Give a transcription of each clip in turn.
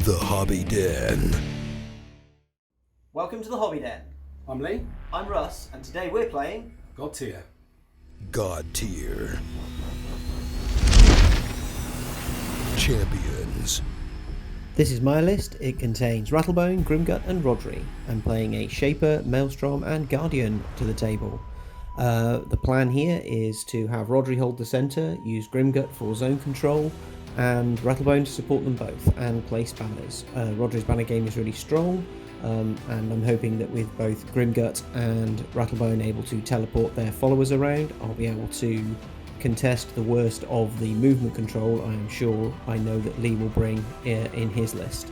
The Hobby Den. Welcome to the Hobby Den. I'm Lee. I'm Russ, and today we're playing Godtear. Godtear. Champions. This is my list. It contains Rattlebone, Grimgut and Rhodri. I'm playing a Shaper, Maelstrom and Guardian to the table. The plan here is to have Rhodri hold the centre, use Grimgut for zone control, and Rattlebone to support them both, and place banners. Rhodri's banner game is really strong, and I'm hoping that with both Grimgut and Rattlebone able to teleport their followers around, I'll be able to contest the worst of the movement control I am sure I know that Lee will bring in his list.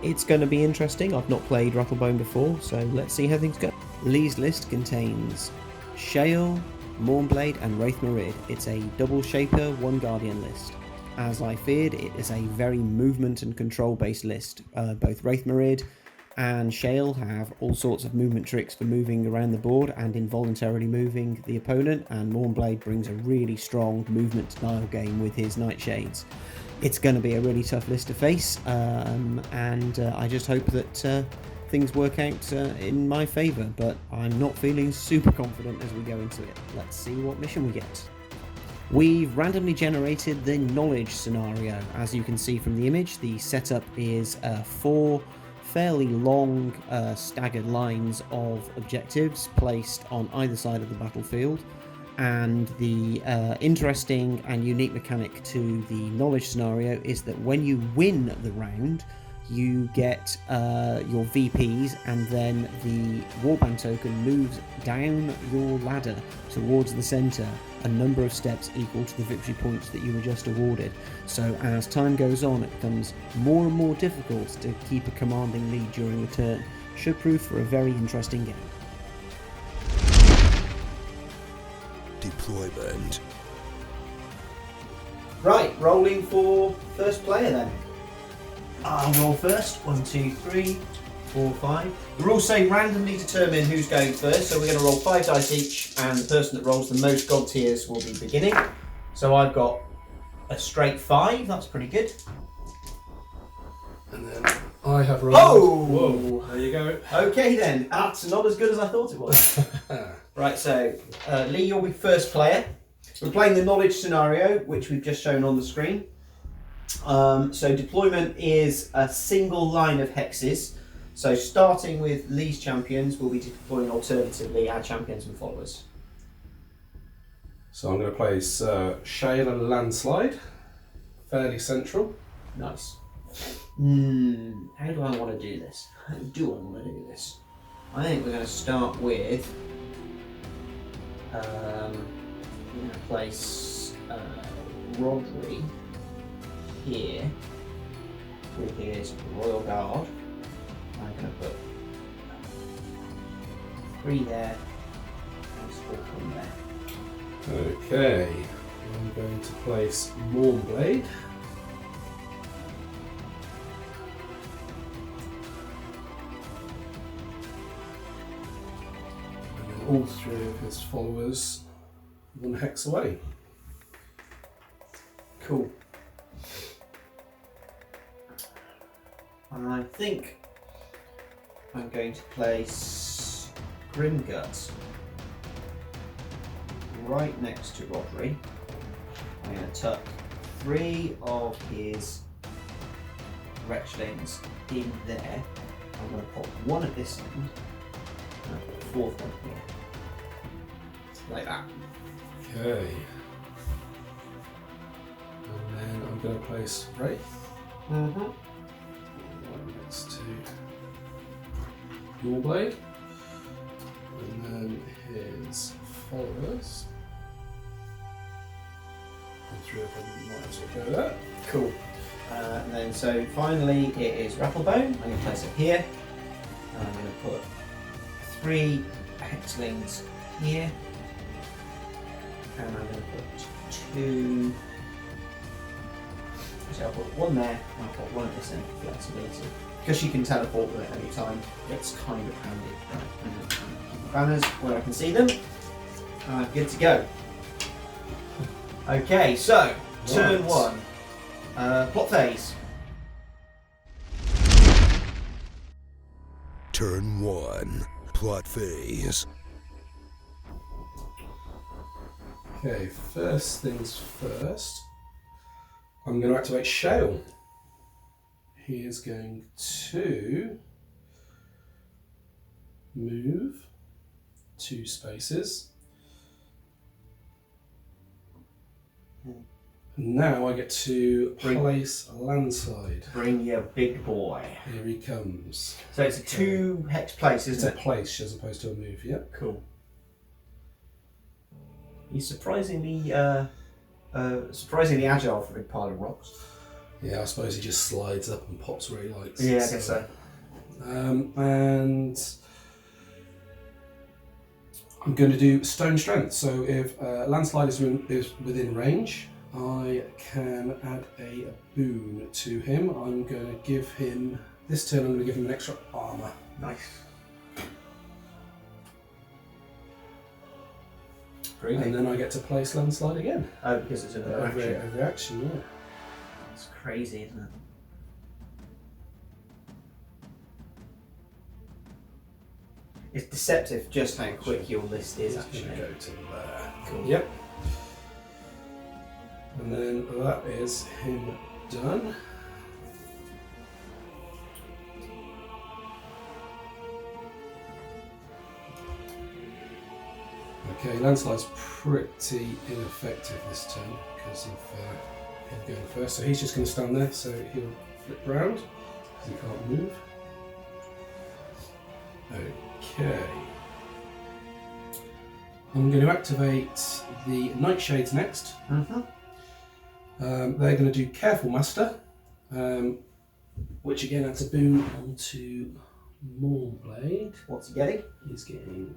It's going to be interesting. I've not played Rattlebone before, so let's see how things go. Lee's list contains Shayle, Mournblade and Raith Marid. It's a double Shaper, one Guardian list. As I feared, it is a very movement and control based list. Both Raith Marid and Shayle have all sorts of movement tricks for moving around the board and involuntarily moving the opponent, and Mournblade brings a really strong movement style game with his Nightshades. It's going to be a really tough list to face, and I just hope that things work out in my favour, but I'm not feeling super confident as we go into it. Let's see what mission we get. We've randomly generated the knowledge scenario. As you can see from the image, the setup is 4 fairly long staggered lines of objectives placed on either side of the battlefield, and the interesting and unique mechanic to the knowledge scenario is that when you win the round, you get your VPs, and then the warband token moves down your ladder towards the centre a number of steps equal to the victory points that you were just awarded. So as time goes on, it becomes more and more difficult to keep a commanding lead during the turn. Should prove for a very interesting game. Deployment. Right, rolling for first player then. I'll roll first. 1, 2, 3, 4, 5. The rules say randomly determine who's going first, so we're going to roll 5 dice each, and the person that rolls the most God tiers will be beginning. So I've got a straight 5, that's pretty good. And then I have rolled. Oh! Whoa, there you go. Okay then, that's not as good as I thought it was. Right, so Lee, you'll be first player. We're playing the knowledge scenario, which we've just shown on the screen. So deployment is a single line of hexes. So starting with Lee's champions, we'll be deploying alternatively our champions and followers. So I'm going to place Shayle and Landslide, fairly central. Nice. How do I want to do this? How do I want to do this? I think we're going to start with we're going to place Rhodri here with his Royal Guard. I'm going to put 3 there and 4 from there. Okay, I'm going to place Mournblade. And then all 3 of his followers 1 hex away. Cool. I think I'm going to place Grimgut right next to Rhodri. I'm going to tuck 3 of his Wretchlings in there. I'm going to put 1 at this end, and I'll put the 4th one here. Like that. Okay. And then I'm going to place Raith. Next to Mournblade, and then his followers. And 3 of them might as well go there. Cool. And then so finally it is Rattlebone. I'm going to place it here. And I'm going to put 3 hexlings here. And I'm going to put 2. So I'll put 1 there, and I'll put 1 at this end for flexibility. Because she can teleport them at any time, it's kind of handy. Right, I'm going to keep the banners where I can see them. And I'm good to go. Okay, so turn 1. Plot phase. Turn 1. Plot phase. Okay, first things first. I'm going to activate Shayle. He is going to move 2 spaces. And now I get to place a landslide. Bring your big boy. Here he comes. So it's a 2 hex place, It's isn't a it? place as opposed to a move, yeah. Cool. He's surprisingly agile for a big pile of rocks. Yeah, I suppose he just slides up and pops where he likes. Yeah, I guess so. And I'm going to do Stone Strength. So if landslide is within range, I can add a boon to him. I'm going to give him, this turn I'm going to give him an extra armour. Nice. Really? And then I get to place landslide again. Oh, because it's another action. Every action, yeah. It's crazy, isn't it? It's deceptive just how quick your list is, He's actually. going to go to there. Cool. Yep. And then that is him done. Okay, landslide's pretty ineffective this turn because of him going first. So he's just going to stand there, so he'll flip round because he can't move. Okay. I'm going to activate the Nightshades next. Mm-hmm. They're going to do Careful Master, which again adds a boon onto Mournblade. What's he getting? He's getting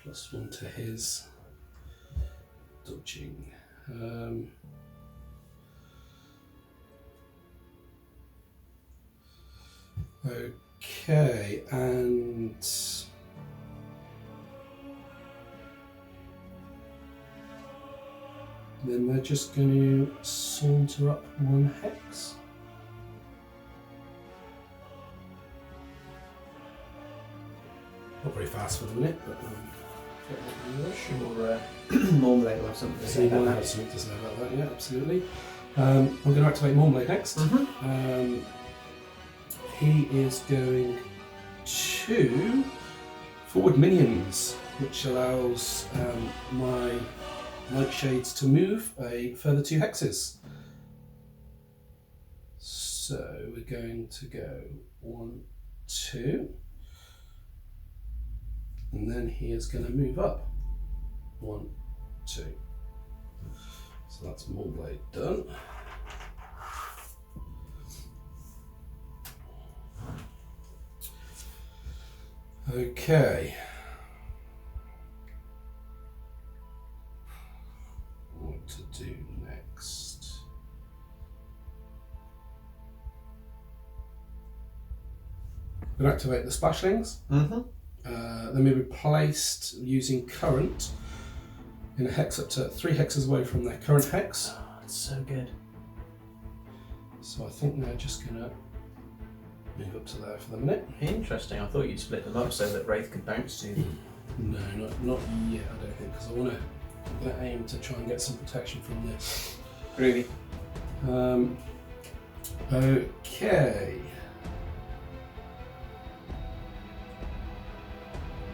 +1 to his dodging. Okay, and then they're just going to saunter up 1 hex. Not very fast for the minute, but Sure. Mournblade will have something to say about that. have something to say about that, yeah, absolutely. I'm going to activate Mournblade next. Mm-hmm. He is going to forward minions, which allows my Nightshades to move a further 2 hexes. So we're going to go 1, 2. And then he is going to move up. 1, 2. So that's Mournblade done. Okay. What to do next? I'm going to activate the splashlings. Mm-hmm. Then we replaced using current in a hex up to 3 hexes away from their current hex. Oh, that's so good. So I think they're just going to move up to there for the minute. Interesting. I thought you'd split them up so that Raith could bounce to them. No, not yet, I don't think, because I'm going to aim to try and get some protection from this. Really? Okay.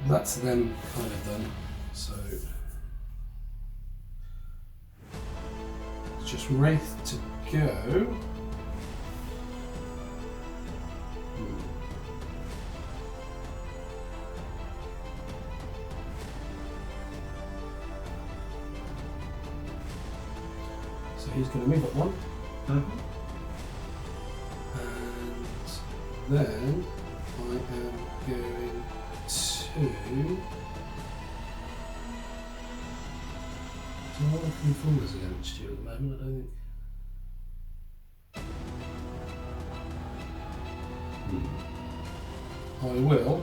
That's them kind of done. So it's just Raith to go. So he's going to move up 1. Mm-hmm. And then I am going to... Do I want to conformers against you at the moment? I don't think. I will.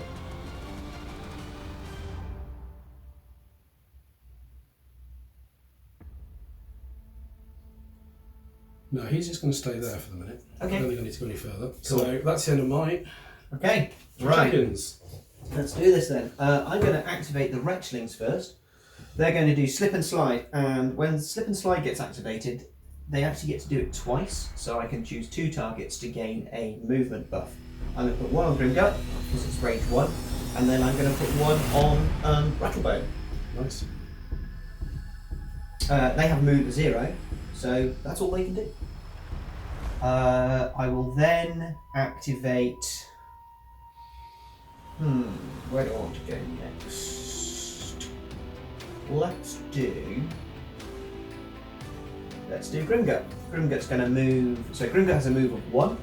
No, he's just going to stay there for the minute. Okay. I don't think I need to go any further. Cool. So that's the end of my Okay, 3 right. seconds. Let's do this then. I'm going to activate the Wretchlings first. They're going to do Slip and Slide, and when Slip and Slide gets activated, they actually get to do it twice, so I can choose 2 targets to gain a movement buff. I'm going to put 1 on Grimgut, because it's range 1, and then I'm going to put 1 on Rattlebone. Nice. They have a move of 0, so that's all they can do. I will then activate... where do I want to go next? Let's do Grimgut. Grimgut's going to move. So Grimgut has a move of 1,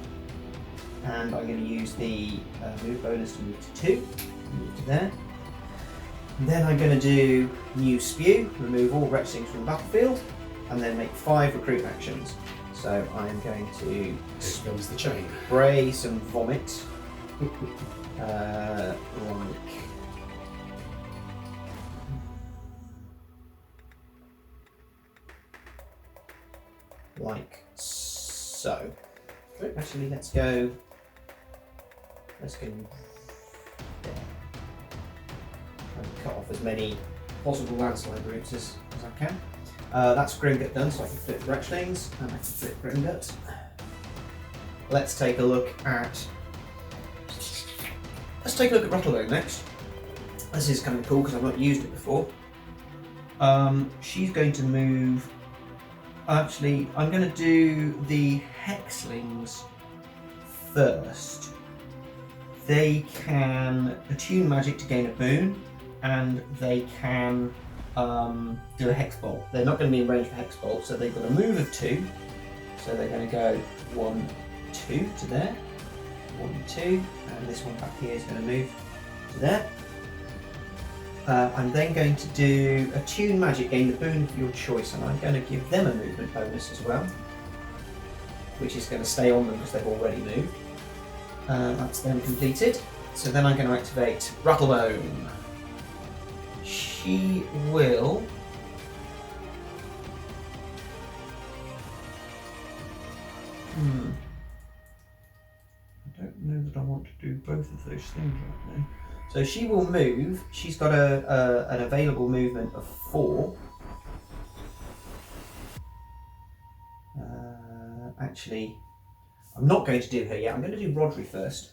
and I'm going to use the move bonus to move to 2. Move to there. And then I'm going to do New Spew, remove all Wretchlings from the battlefield, and then make 5 recruit actions. So I'm going to Spins the chain. spray some vomit. Like so. Okay. Actually, let's go there. And cut off as many possible landslide routes as I can. That's Grimgut done, so I can flip the Wretchlings, and I can flip Grimgut. Let's take a look at Rattlebone next. This is kind of cool because I've not used it before. She's going to move. Actually, I'm going to do the Hexlings first. They can attune magic to gain a boon, and they can do a Hex Bolt. They're not going to be in range for Hex Bolt, so they've got a move of 2. So they're going to go 1, 2 to there. 1, 2, and this one back here is going to move to there. I'm then going to do Attune Magic, gain the boon of your choice, and I'm going to give them a movement bonus as well, which is going to stay on them because they've already moved. That's them completed. So then I'm going to activate Rattlebone. She will... I don't know that I want to do both of those things right now. So she will move. She's got an available movement of 4. Actually, I'm not going to do her yet. I'm going to do Rhodri first.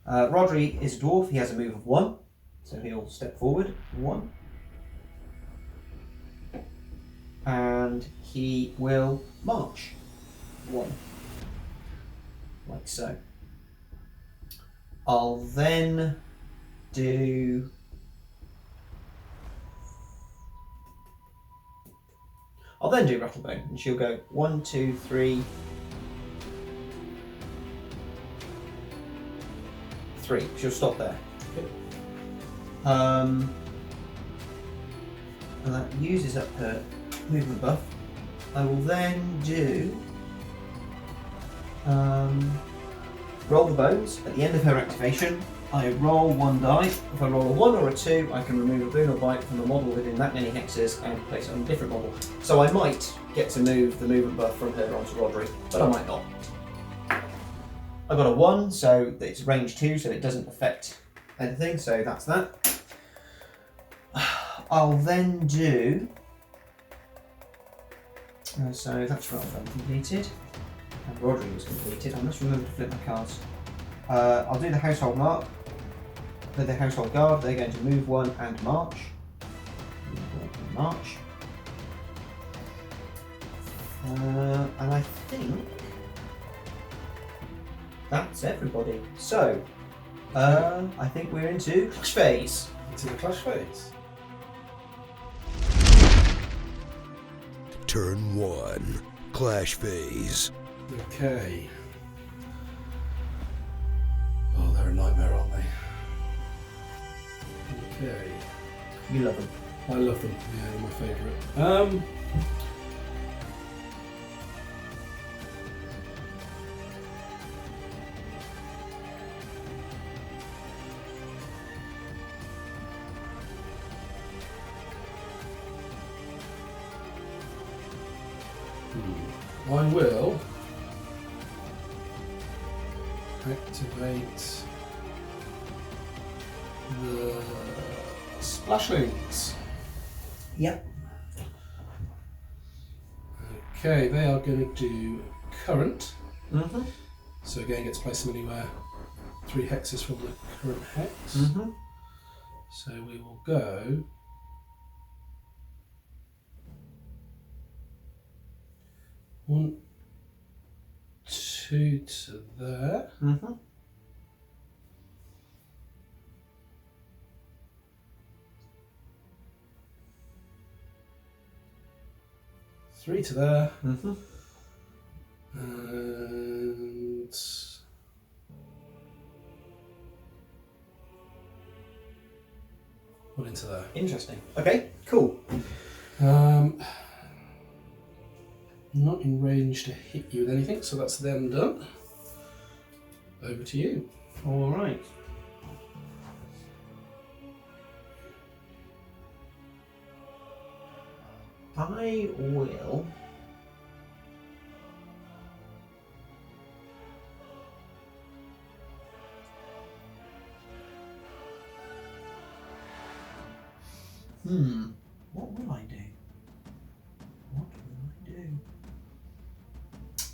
Rhodri is a dwarf. He has a move of 1, so he'll step forward 1, and he will march 1, like so. I'll then do Rattlebone, and she'll go 1, 2, 3, 3. She'll stop there. And that uses up her movement buff. I will then do roll the bones. At the end of her activation, I roll 1 die. If I roll a 1 or a 2, I can remove a boon or bite from the model within that many hexes and place it on a different model. So I might get to move the movement buff from her onto Rhodri, but I might not. I got a 1, so it's range 2, so it doesn't affect anything, so that's that. I'll then do... so that's Rattlebone completed, and Rhodri was completed. I must remember to flip my cards. I'll do the Household Mark. With the Household Guard, they're going to move 1 and march. March. And I think that's everybody. So, I think we're into Clash Phase. Into the Clash Phase. Turn 1. Clash Phase. Okay. Oh, they're a nightmare, aren't they? Okay. You love them. I love them. Yeah, they're my favourite. I will activate the Splashings. Yep. Okay, they are going to do current. Mm-hmm. So again, get to place them anywhere 3 hexes from the current hex. Mm-hmm. So we will go 1, 2 to there. Mm-hmm. 3 to there. Mm-hmm. And 1 into there. Interesting. Okay, cool. Not in range to hit you with anything, so that's them done. Over to you. All right. I will. What will I do? What will I do?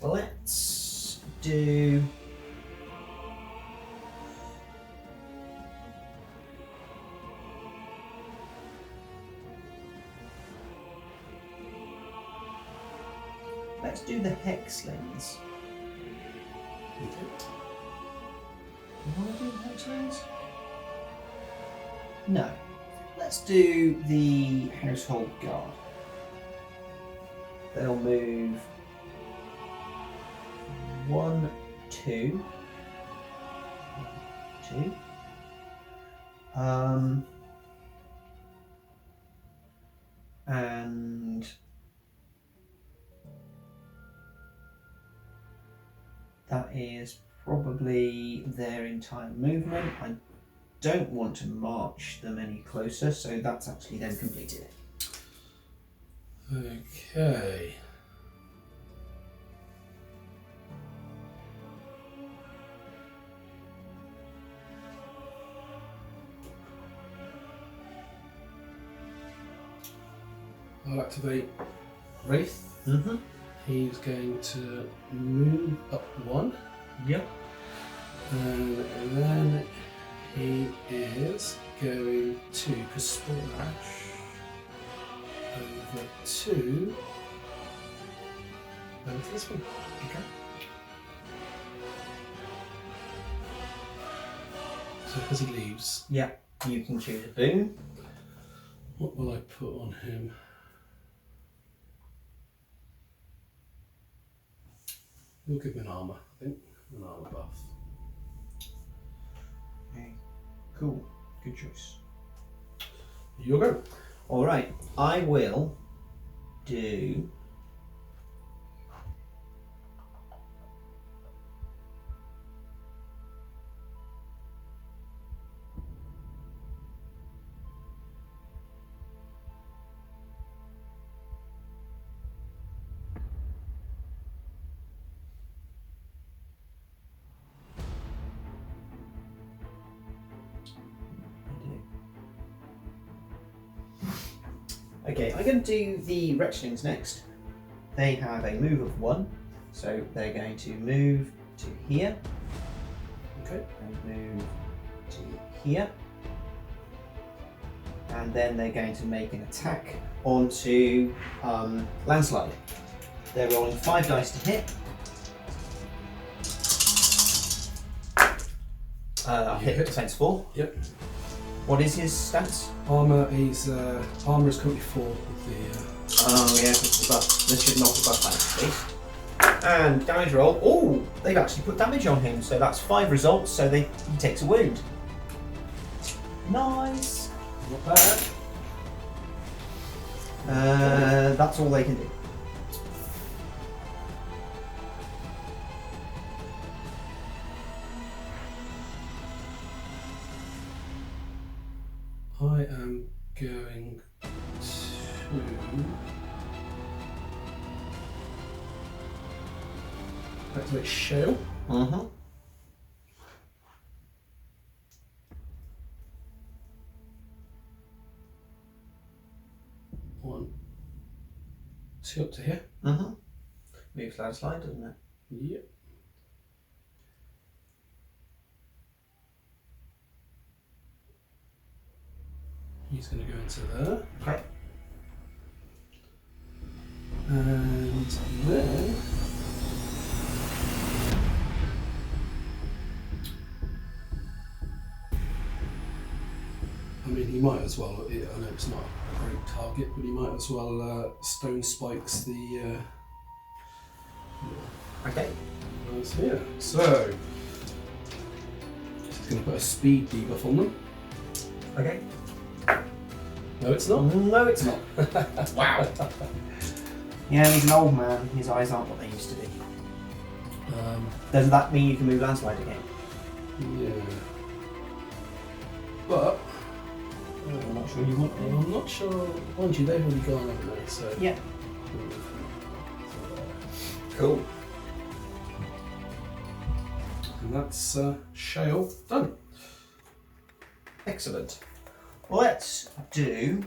Let's do. Let's do the hexlings. Okay. You want to do the hexlings? No. Let's do the household guard. They'll move 1, 2. 2. And that is probably their entire movement. I don't want to march them any closer, so that's actually then completed. Okay. I'll activate Raith. Mm-hmm. He's going to move up 1. Yep. And then he is going to splash over to this one. Okay. So because he leaves, Yeah. You can choose a boon. what will I put on him? We'll give him an armour, I think. An armour buff. Okay. Cool. Good choice. You'll go. All right. I will do. Okay, I'm going to do the Wretchlings next. They have a move of 1, so they're going to move to here. Okay. And move to here. And then they're going to make an attack onto Landslide. They're rolling 5 dice to hit. Hit defense 4. Yep. What is his stats? Armour is armour is currently 4 with the Oh yeah, it's the buff. This should knock the buff out, please. And damage roll. Oh, they've actually put damage on him, so that's 5 results. So he takes a wound. Nice. not bad. That's all they can do. I am going to activate Shayle. 1, 2 up to here. Moves landslide, doesn't it? Yep. He's going to go into there. Okay. And then I mean, he might as well. I know it's not a great target, but he might as well stone spikes the. Okay. That's here. So he's going to put a speed debuff on them. Okay. No, it's not. No, it's not. Wow. Yeah, he's an old man. His eyes aren't what they used to be. Does that mean you can move landslide again? Yeah. But I'm not sure you want to. I'm not sure. Mind you, they've already gone, haven't they? So Yeah. Cool. And that's Shayle done. Excellent. Let's do.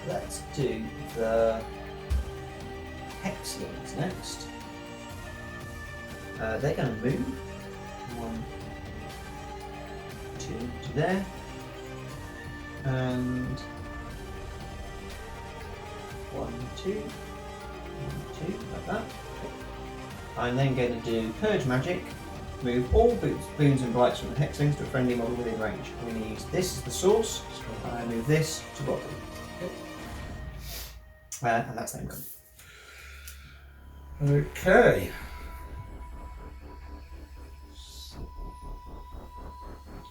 Let's do the Hexlings next. They're going to move. 1, 2 to there. And 1, 2. 1, 2, like that. Okay. I'm then going to do Purge Magic. Move all boons and blights from the Hexlings to a friendly model within range. I'm going to use this as the source. And I move this to bottom. And that's them done. Okay.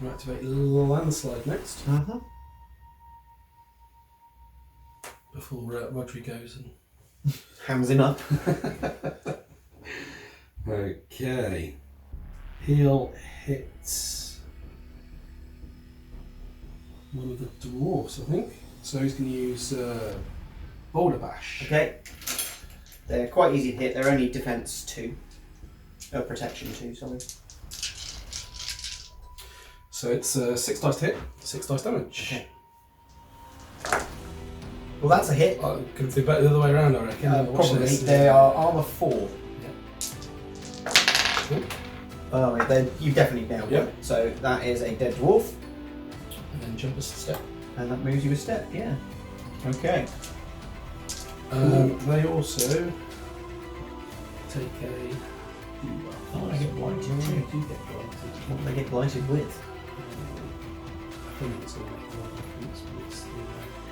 You activate landslide next before Rhodri goes and Hams him up. Okay. He'll hit one of the dwarfs, I think. So he's going to use Boulder Bash. Okay. They're quite easy to hit. They're only defense 2. Protection 2, sorry. So it's 6 dice to hit, 6 dice damage. Okay. Well, that's a hit. I could do better the other way around, I reckon. Probably. They are armor 4. Cool. Oh, then you definitely nailed Yep. it. So that is a dead dwarf. And then jump a step. And that moves you a step, yeah. Okay. They also take a debuff. Oh, I get blighted too. They do get blighted. What do they get blighted with? I think it's going to make a lot of difference, but it's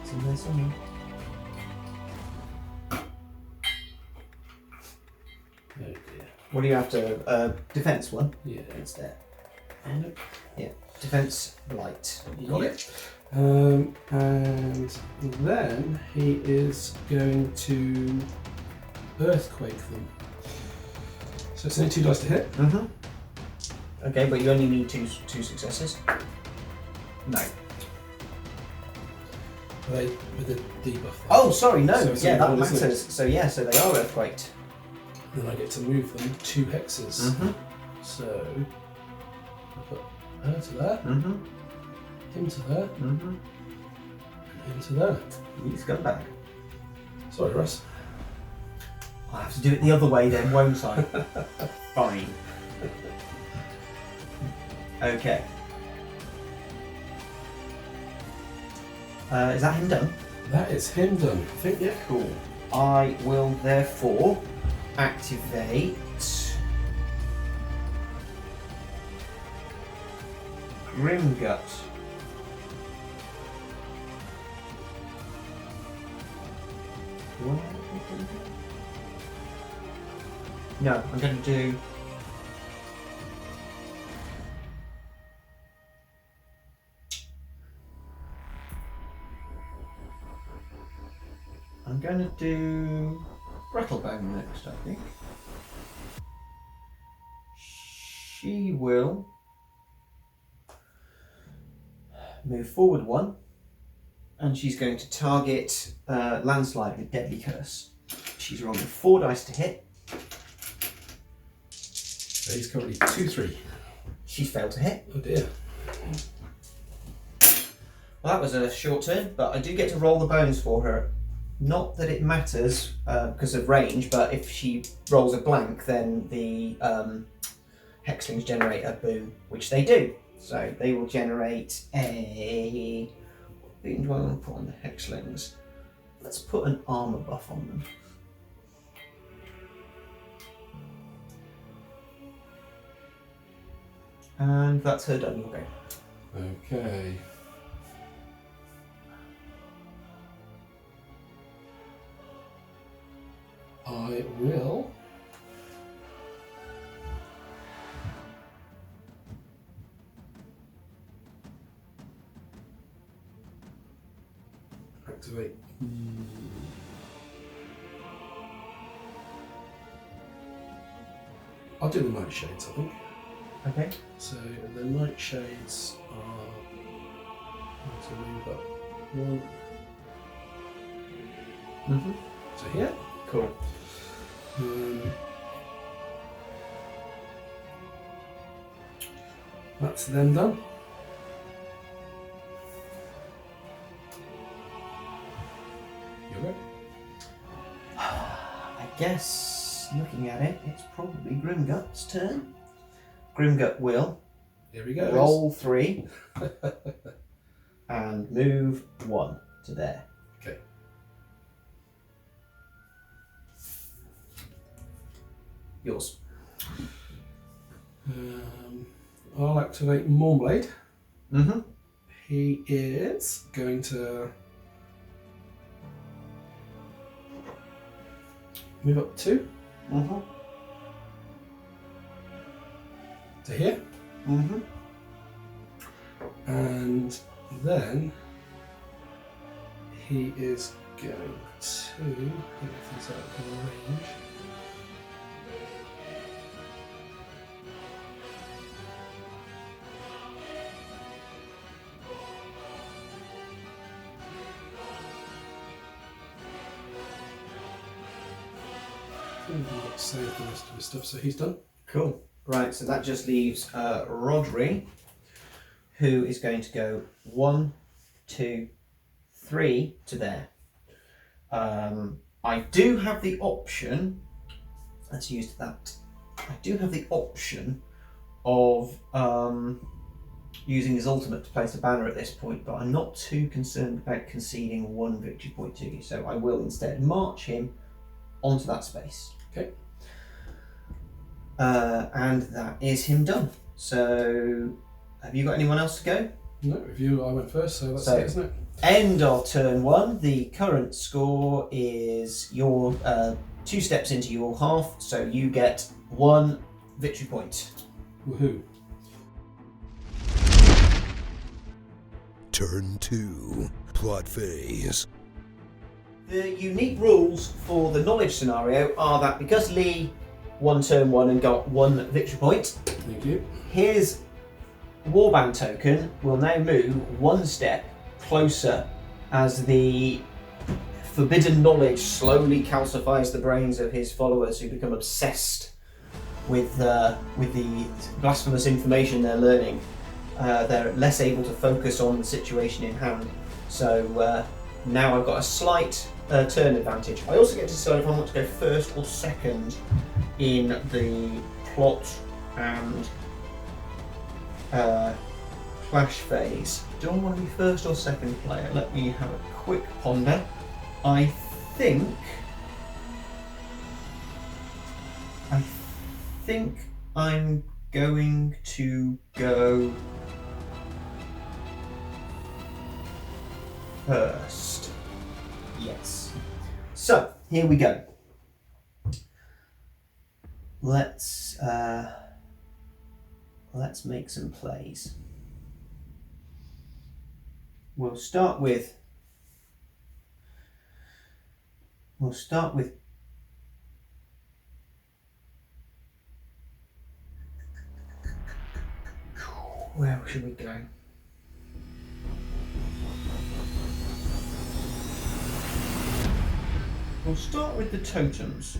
It's in there somewhere. oh dear. What do you have to... defense 1? Yeah. It's there. Yeah. Defense blight. Got it. And then he is going to earthquake them. So it's only 2 dice to hit. Okay, but you only need two successes. No. They with the debuff. Oh, sorry, no. So it's yeah, that only one, isn't it? matters. So yeah, so they are earthquaked. Then I get to move them 2 hexes. So I put her to there, him to there, and him to there. He's gone back. Sorry, Russ. I have to do it the other way then, won't I? Fine. Okay. Is that him done? That is him done. I think, yeah. Cool. I will therefore activate Grimgut. One. No, I'm going to do. I'm going to do Rattlebone next, I think. She will move forward 1, and she's going to target Landslide with Deadly Curse. She's rolling 4 dice to hit. He's currently 2-3. She's failed to hit. Oh dear. Well, that was a short turn, but I do get to roll the bones for her. Not that it matters because of range, but if she rolls a blank, then the hexlings generate a boon, which they do. So they will generate a... What do I want to put on the hexlings? Let's put an armor buff on them. And that's her done, you'll go. Okay. I will activate. I'll do the nightshades, I think. Okay. So the nightshades are to move up 1. Mm-hmm. So here. Cool. That's them done. You're good. I guess, looking at it, it's probably Grimgut's turn. Grimgut will Here we go. roll 3 and move 1 to there. Okay. Yours. I'll activate Mournblade. Mm-hmm. He is going to move up 2 Mm-hmm. to here. Mm-hmm. And then he is going to get things out of range. Save the rest of his stuff, so he's done. Cool. Right, so that just leaves Rhodri, who is going to go 1, 2, 3 to there. I do have the option, let's use that, I do have the option of using his ultimate to place a banner at this point, but I'm not too concerned about conceding 1 victory point to you, so I will instead march him onto that space. Okay. And that is him done. So, have you got anyone else to go? No, I went first, so that's it, isn't it? End of turn 1. The current score is your 2 steps into your half, so you get 1 victory point. Woohoo. Turn 2. Plot phase. The unique rules for the knowledge scenario are that because Lee won turn 1 and got 1 victory point, Thank you. his warband token will now move 1 step closer as the forbidden knowledge slowly calcifies the brains of his followers, who become obsessed with the blasphemous information they're learning. They're less able to focus on the situation in hand. So now I've got a slight turn advantage. I also get to decide if I want to go first or second in the plot and clash phase. Do I want to be first or second player? Let me have a quick ponder. I think I'm going to go first. Yes. So here we go. Let's make some plays. We'll start with where should we go? We'll start with the totems,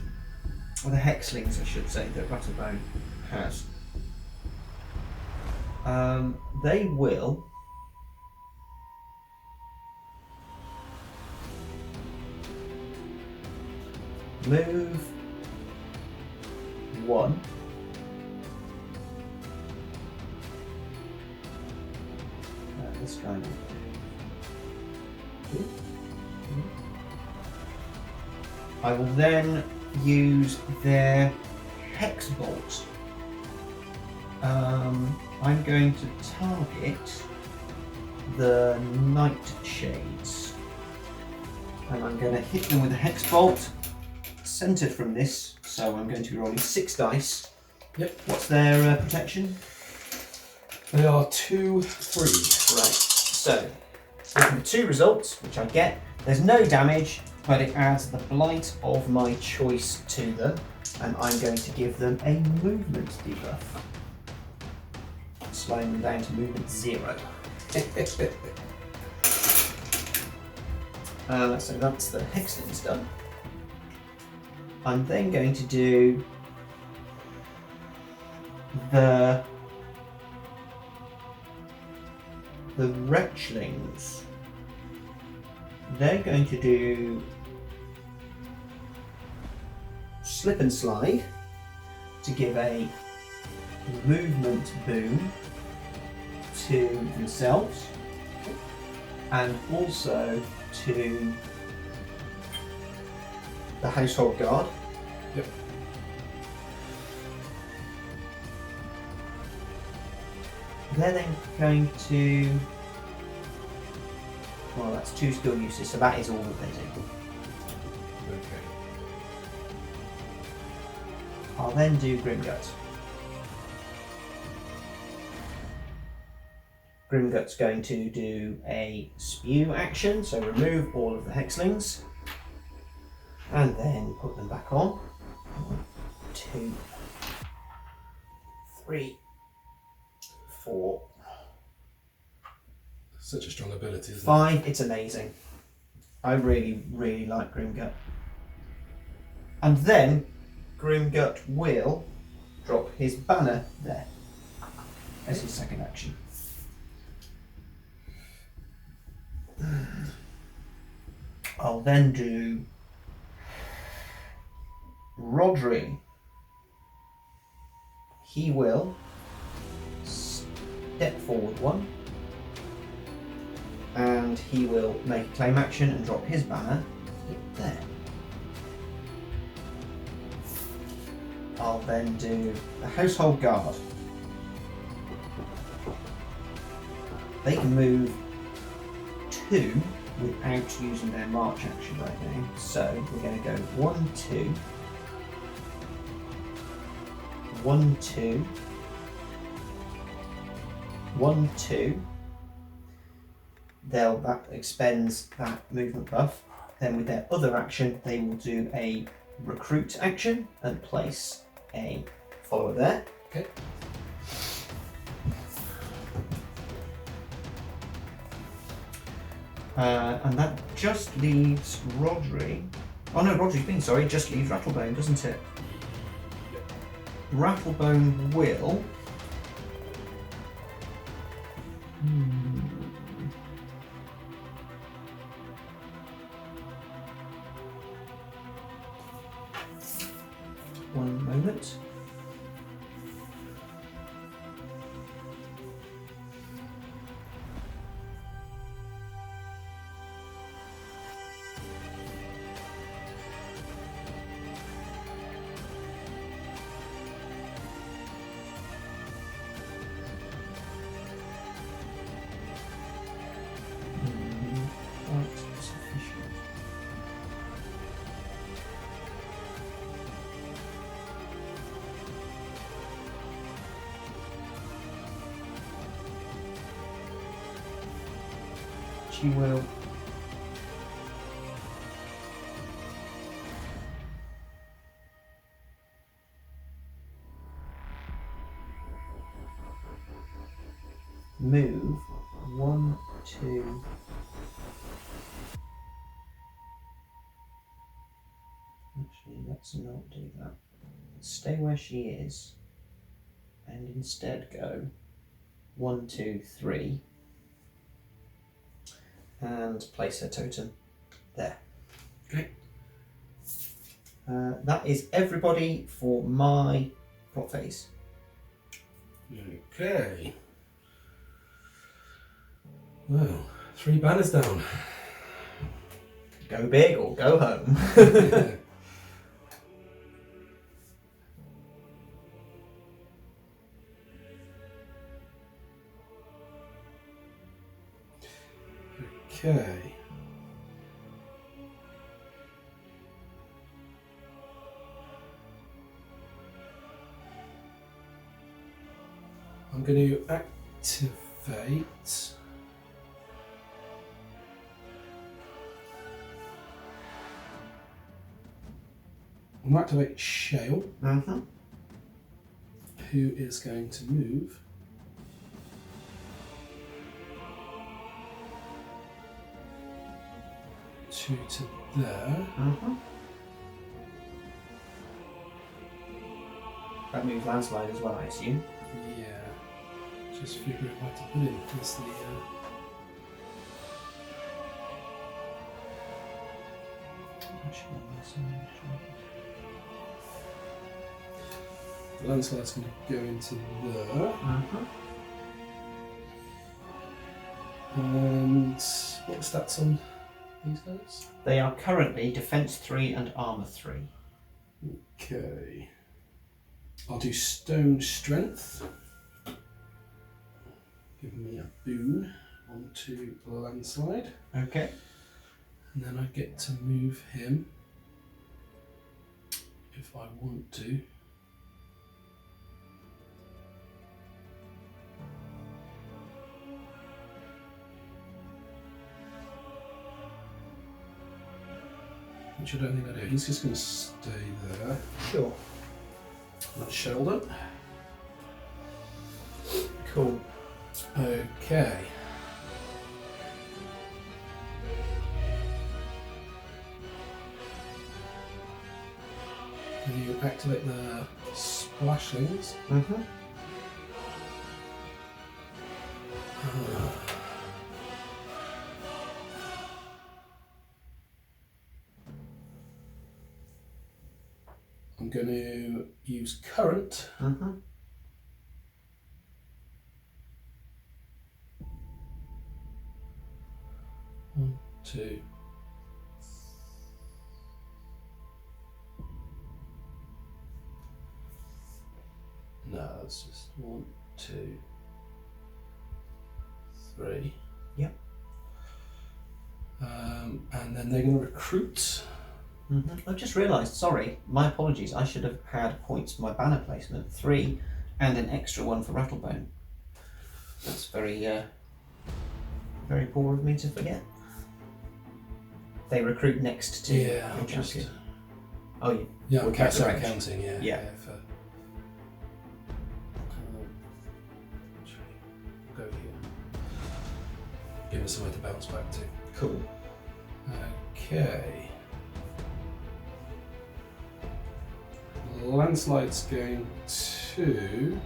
or the hexlings, I should say, that Rattlebone has. They will move 1. This guy will do 2. I will then use their hex bolt. I'm going to target the nightshades, and I'm going to hit them with a hex bolt centered from this. So I'm going to be rolling 6 dice. Yep. What's their protection? They are 2, 3. Right. So looking for 2 results, which I get. There's no damage, but it adds the blight of my choice to them, and I'm going to give them a movement debuff, slowing them down to movement 0. So that's the hexlings done. I'm then going to do the wretchlings. They're going to do slip and slide to give a movement boon to themselves, and also to the household guard. Yep. They're then going to... Well, that's 2 skill uses, so that is all that they do. Okay. I'll then do Grimgut. Grimgut's going to do a spew action, so remove all of the hexlings, and then put them back on. 1, 2, 3, 4. Such a strong ability, isn't 5, it's amazing. I really, really like Grimgut. And then Grimgut will drop his banner there as his second action. I'll then do Rhodri. He will step forward 1, and he will make a claim action and drop his banner there. I'll then do the household guard. They can move 2 without using their march action right now. So we're going to go 1, 2, 1, 2, 1, 2. That expends that movement buff. Then with their other action, they will do a recruit action and place a follower there. Okay. And that just leaves Rhodri. Oh no, Rhodri's been, sorry, just leaves Rattlebone, doesn't it? Yep. Rattlebone will... One moment. Quite sufficient. you will. Move 1, 2. Actually, let's not do that. Stay where she is, and instead go 1, 2, 3, and place her totem there. Okay. That is everybody for my plot phase. Okay. Well, 3 banners down. Go big or go home. Okay. I'm going to activate. I'm going to activate Shayle, who is going to move 2 to there. That moves landslide as well, I assume. Yeah. Just figuring what to put in. That's the landslide's going to go into there. And what are the stats on these guys? They are currently defense 3 and armor 3. Okay. I'll do stone strength. Give me a boon onto the landslide. Okay. And then I get to move him if I want to. Which I don't think I do. He's just going to stay there. Sure. That's Sheldon. Cool. Okay. And you activate the splashings. I'm going to use current. 1, 2. No, it's just 1, 2, 3. Yep. And then they're going to recruit. I've just realised, sorry, my apologies, I should have had points for my banner placement, 3 and an extra 1 for Rattlebone. That's very, very poor of me to forget. They recruit next to Yeah, the I'll just. champion. Oh, yeah. Yeah, We'll I'm get the range. counting, yeah. Yeah. Go here. Give us somewhere to bounce back to. Cool. Okay. Landslide's going to.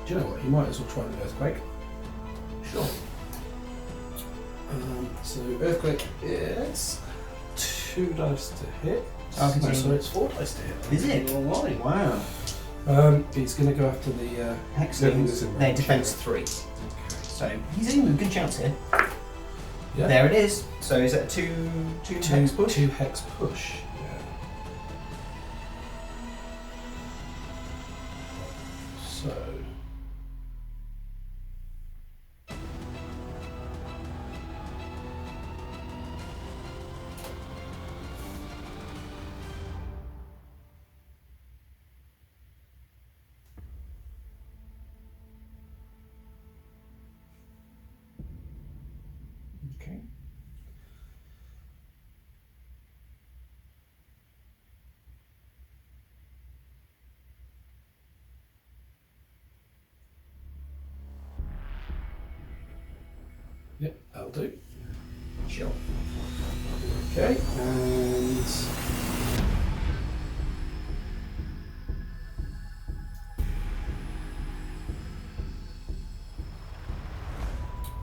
Do you know what? You might as well try the earthquake. Sure. So earthquake is 2 dice to hit. Oh, No, sorry, it's 4 dice to hit. Is it? Online. Wow. He's going to go after the. Excellent. in They're range. defense 3. So he's in with good chance here. Yeah. There it is. So is that two hex push? 2 hex push. Yeah. So. Yep, that'll do. Sure. Okay, and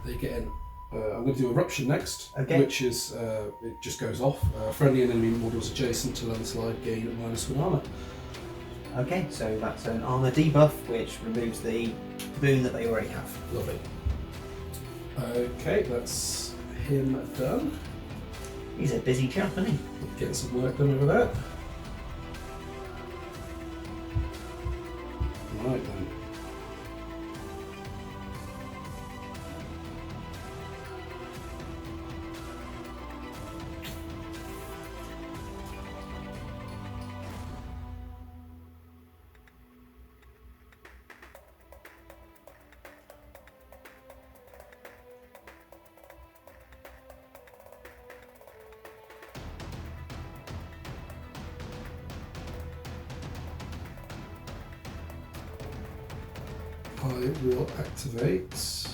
they get in. I'm going to do Eruption next, which is, it just goes off. Friendly and enemy models adjacent to landslide gain -1 armor. Okay, so that's an armor debuff, which removes the boon that they already have. Lovely. Okay, that's him done. He's a busy chap, isn't he? Getting some work done over there. Right then. I will activate.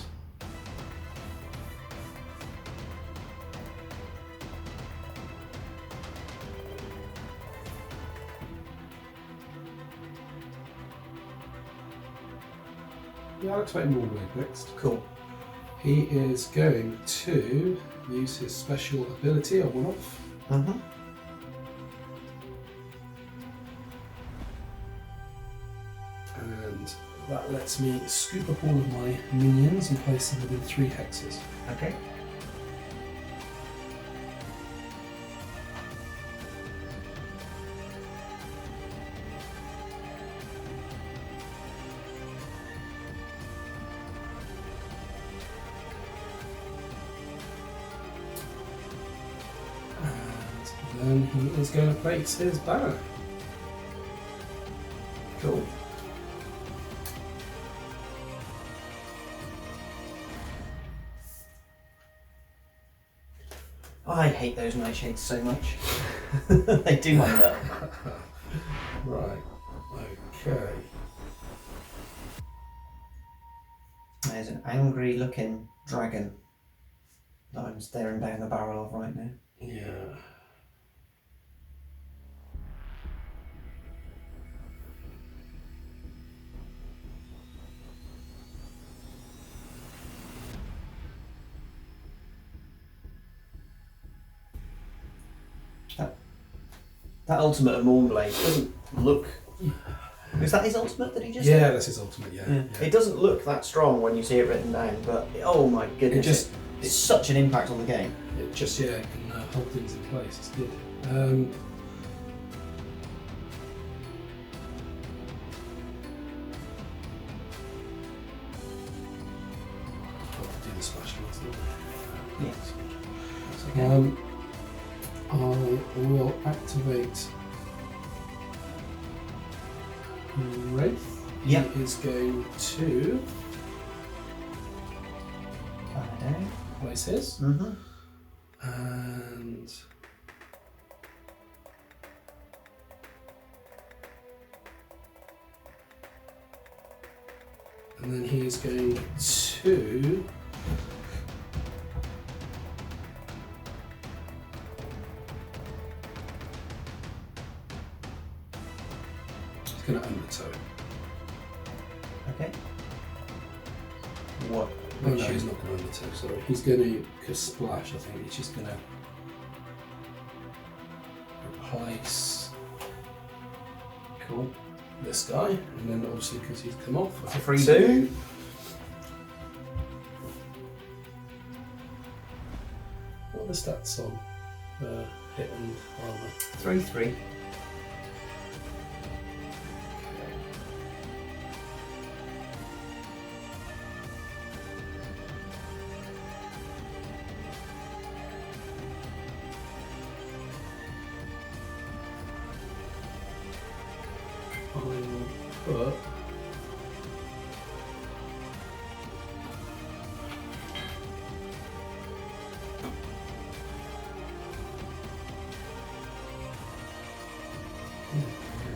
Yeah, I'll activate Mournblade next. Cool. He is going to use his special ability, a one-off. Mm-hmm. And that lets me scoop up all of my minions and place them within 3 hexes. Okay. And then he is going to place his banner. Cool. I hate those nightshades so much. They do my luck. Right. Okay. There's an angry looking dragon that I'm staring down the barrel of right now. Yeah. That ultimate of Mournblade doesn't look... Is that his ultimate that he just Yeah, did? that's his ultimate, yeah. It doesn't look that strong when you see it written down, but oh my goodness, it's such an impact on the game. It just, can hold things in place, it's good. I'll do the splash last one. Yes. That's okay. I will activate Raith. Yep. He is going to place his. Mm-hmm. And then he is going to going to undertow. Okay. What? Oh no, he's not going to undertow, sorry. He's going to splash, I think. He's just going to replace this guy, and then obviously because he's come off. It's a free boon. What are the stats on hit and armour? 3/3. But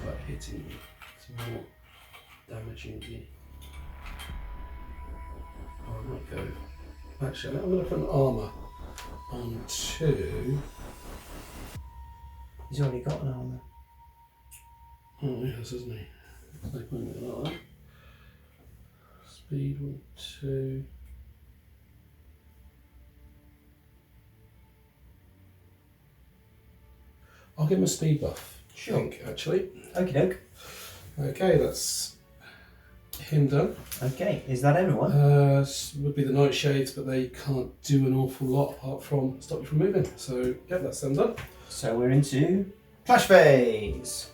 about hitting you, it's more damaging you. I might go Actually, I'm going to put an armour on 2. He's already got an armour. Oh, yes, isn't he? There's no point in that. Speed 1, 2. I'll give him a speed buff. Sure. I think, actually. Okie doke. Okay, that's him done. Okay, is that everyone? Would be the Nightshades, but they can't do an awful lot apart from stop you from moving. So, yeah, that's them done. So we're into Clash Phase.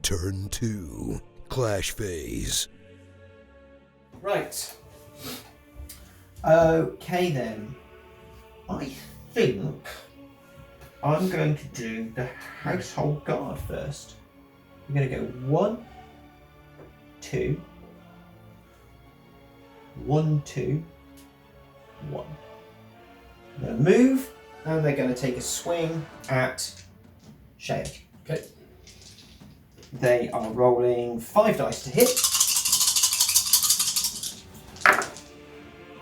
Turn 2. Clash phase. Right. Okay then. I think I'm going to do the Household Guard first. I'm going to go 1, 2, 1, 2, 1. I'm going to move, and they're going to take a swing at Shayle. Okay. They are rolling 5 dice to hit.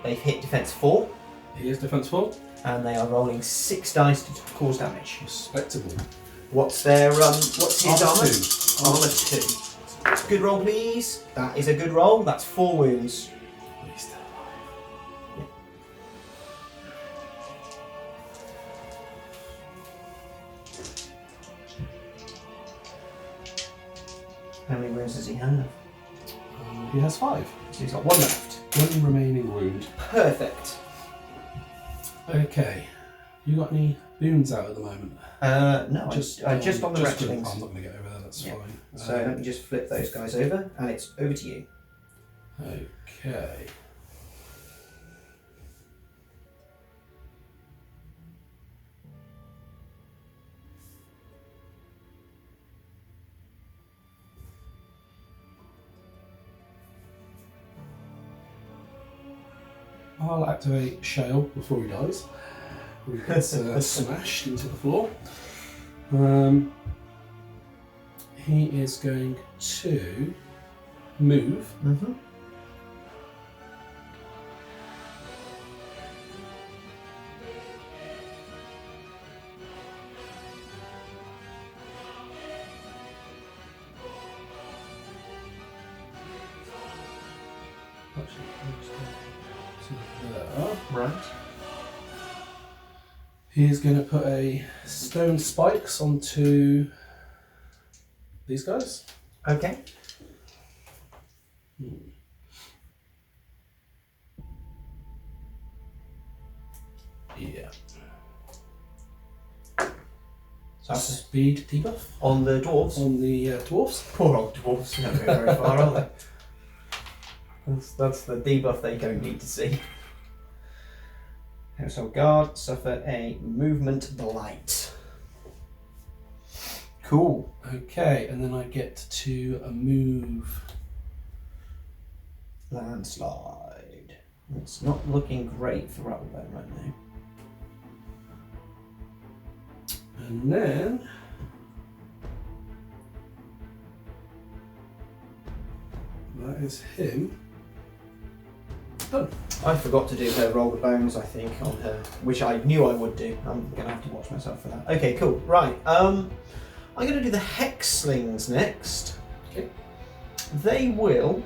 They've hit defense 4. He is defense 4. And they are rolling 6 dice to cause damage. Respectable. What's their what's his armor? 2. Armor 2. Good roll, please. That is a good roll. That's 4 wounds. He's still alive. Yeah. How many wounds does he have? He has 5. So he's got 1 left. 1 remaining wound. Perfect. Okay. You got any boons out at the moment? No, just on the just ratchetings. I'm not going to get over there, that's Yeah. fine. So let me just flip those guys over, and it's over to you. Okay. I'll activate Shayle before he dies. He gets smashed into the floor. He is going to move. Mm-hmm. Right. He's going to put a stone spikes onto these guys. Okay. Yeah. So that's Speed debuff on the dwarves. on the dwarfs. Poor old dwarves. They don't go very far, are they? That's the debuff they don't need to see. Household Guard suffer a movement blight. Cool. Okay, and then I get to move. Landslide. It's not looking great for Rattlebone right now. And then that is him. Done. I forgot to do her roll the bones, I think, on her, which I knew I would do. I'm gonna have to watch myself for that. Okay, cool. Right. I'm gonna do the hex slings next. Okay. They will.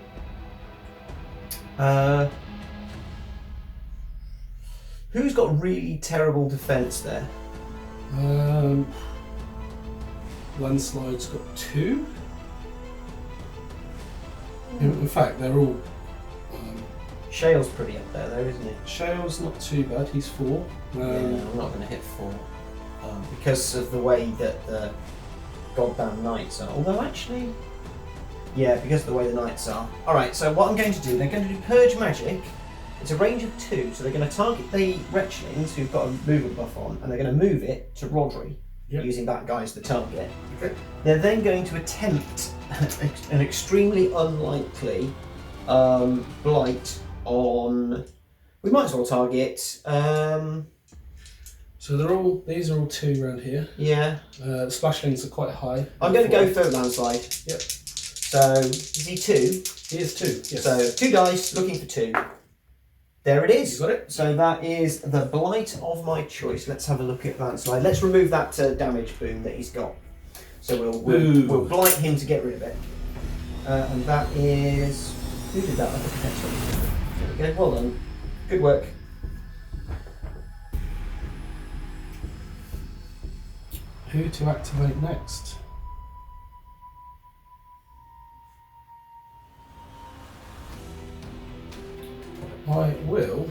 Who's got really terrible defense there? Landslide's got 2. In fact, they're all. Shayle's pretty up there, though, isn't he? Shayle's not too bad. He's 4. Yeah, I'm not going to hit 4 because of the way that the goddamn knights are. Although actually, yeah, because of the way the knights are. All right. So what I'm going to do, they're going to do purge magic. It's a range of 2, so they're going to target the wretchlings who've got a movement buff on, and they're going to move it to Rhodri, using that guy as the target. Okay. They're then going to attempt an extremely unlikely blight on. We might as well target. So these are all 2 around here. Yeah. The splashlings are quite high. I'm going to go for landslide. Yep. So, is he 2? He is 2, yes. So, 2 dice, looking for 2. There it is. You got it? So that is the blight of my choice. Let's have a look at that slide. Let's remove that damage boon that he's got. So we'll blight him to get rid of it. And that is... Who did that? I think that's one. There we go. Well done. Good work. Who to activate next? I will.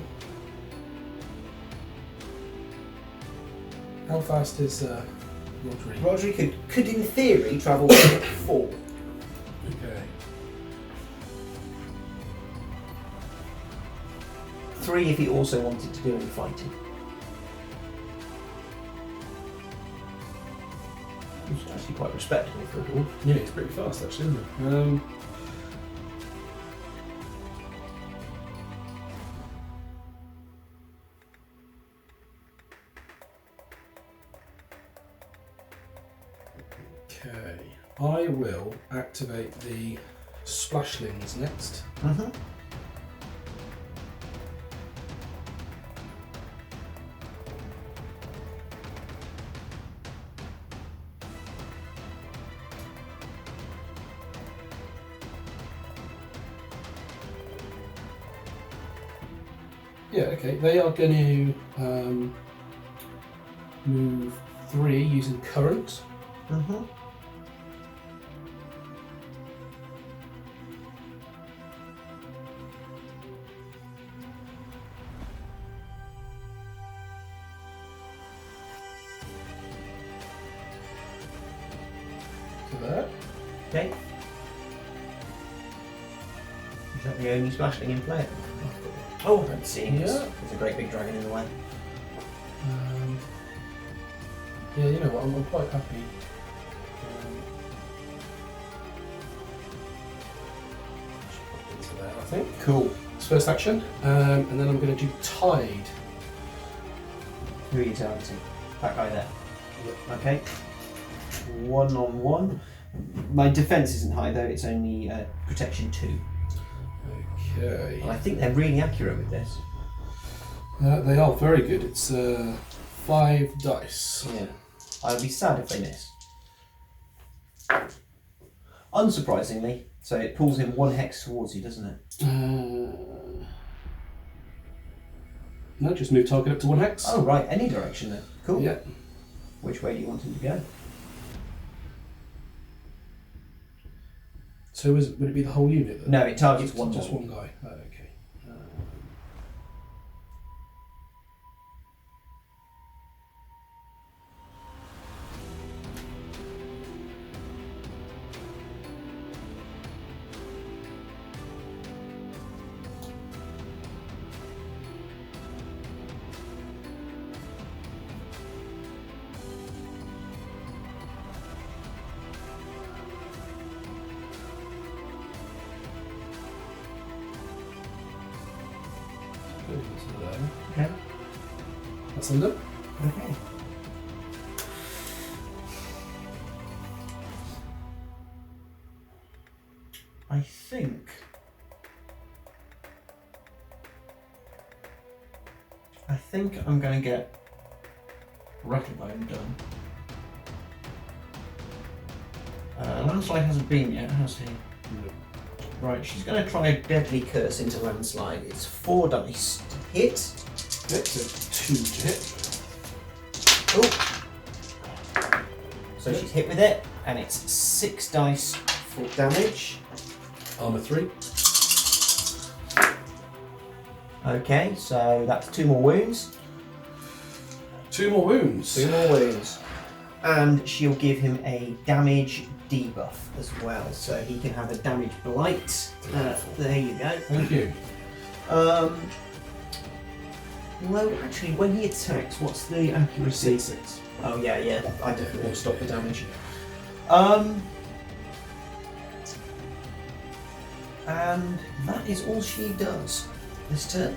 How fast is Rhodri? Rhodri could in theory travel 4. Okay. 3 if he also wanted to do any fighting. It's actually quite respectable for a dwarf. Yeah, it's pretty fast actually, isn't it? Okay, I will activate the splashlings next. Mm-hmm. Yeah, okay, they are going to move 3 using current. Mm-hmm. To there. Okay. Is that the only splashling in play? Oh, I'm seeing it. Yeah. There's a great big dragon in the way. Yeah, you know what, I'm quite happy. Into there, I think. Cool. It's first action, and then I'm going to do Tide. Who are you targeting? That guy there. Okay. 1-on-1. My defense isn't high though, it's only protection 2. Okay. And I think they're really accurate with this. They are very good. It's 5 dice. Yeah. I'd be sad if they miss. Unsurprisingly, so it pulls him 1 hex towards you, doesn't it? No, just move target up to 1 hex. Oh right, any direction then. Cool. Yeah. Which way do you want him to go? So would it be the whole unit then? No, it targets one Just model. one guy. Oh, okay. Okay. That's under. Okay. I think I'm going to get Rattlebone done. Landslide hasn't been yet, has he? No. Right, she's going to try a deadly curse into Landslide. It's 4 dice to hit. It's a 2 to hit. Oh. So she's hit with it, and it's 6 dice for damage. Armour 3. Okay, so that's 2 more wounds. 2 more wounds. 2 more wounds. And she'll give him a damage debuff as well, so he can have a damage blight. There you go. Thank you. Well, actually, when he attacks, what's the accuracy? 6. Oh yeah, I definitely want to stop the damage. And that is all she does this turn.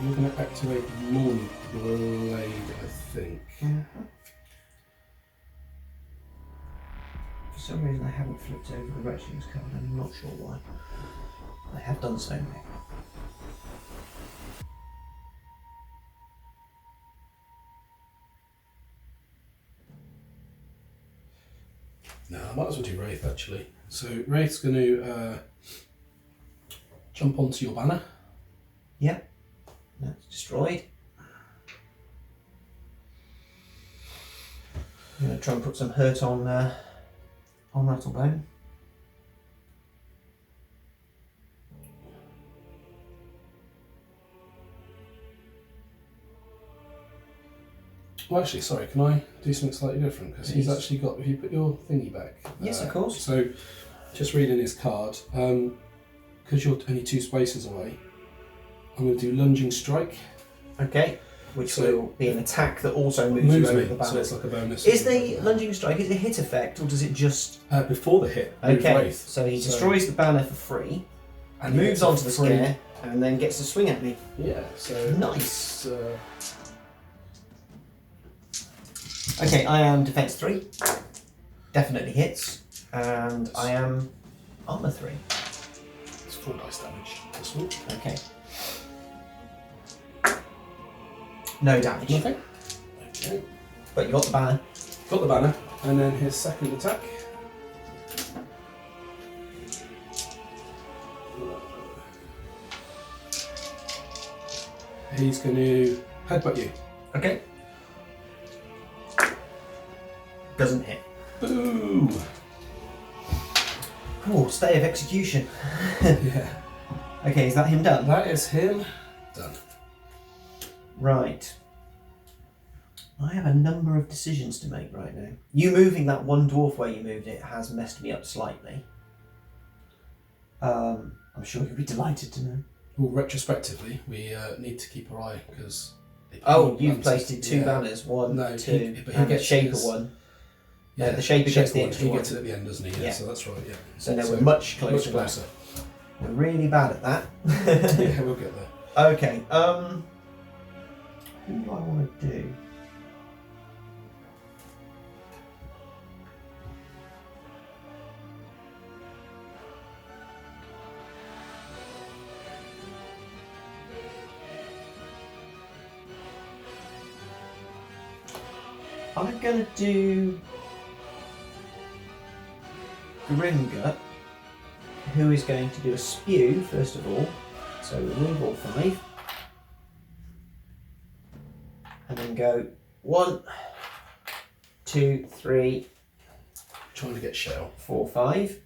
You're going to activate Mournblade, I think. For some reason I haven't flipped over the Retchings card, I'm not sure why. I have done so now. No, I might as well do Raith actually. So Raith's going to jump onto your banner. Yeah, that's destroyed. I'm going to try and put some hurt on Rattlebone. Well, actually, sorry, can I do something slightly different? Because he's actually got, if you put your thingy back. Yes, of course. So, just reading his card, because you're only 2 spaces away, I'm going to do Lunging Strike. Okay, which will be an attack that also moves you over the banner. So it's like a bonus. Is the Lunging Strike, is it a hit effect, or does it just... before the hit, move Okay, Wraith. so he destroys the banner for free, And moves on to the scare, and then gets to swing at me. Yeah, so... Nice. Okay, I am defense 3. Definitely hits. And I am armor 3. It's 4 dice damage. This one. Okay. No damage. Nothing. Okay. But you got the banner. Got the banner, and then his second attack. He's going to headbutt you. Okay. Doesn't hit. Boo! Oh, stay of execution. Yeah. Okay, is that him done? That is him done. Right. I have a number of decisions to make right now. You moving that one dwarf where you moved it has messed me up slightly. I'm sure you'll be delighted to know. Well, retrospectively, we need to keep our eye because. Oh, you've placed in 2 banners. 1, No, 2, but and the Shaper one. Yeah, the Shaper gets the extra He one. gets it at the end, doesn't he? Yeah. So that's right. Yeah. So now we're much closer. We're really bad at that. Yeah, we'll get there. Okay. Who do I want to do? I'm going to do Grimgut, who is going to do a spew, first of all. So remove all 5. And then go 1, 2, 3, Trying to get Shayle. 4, 5.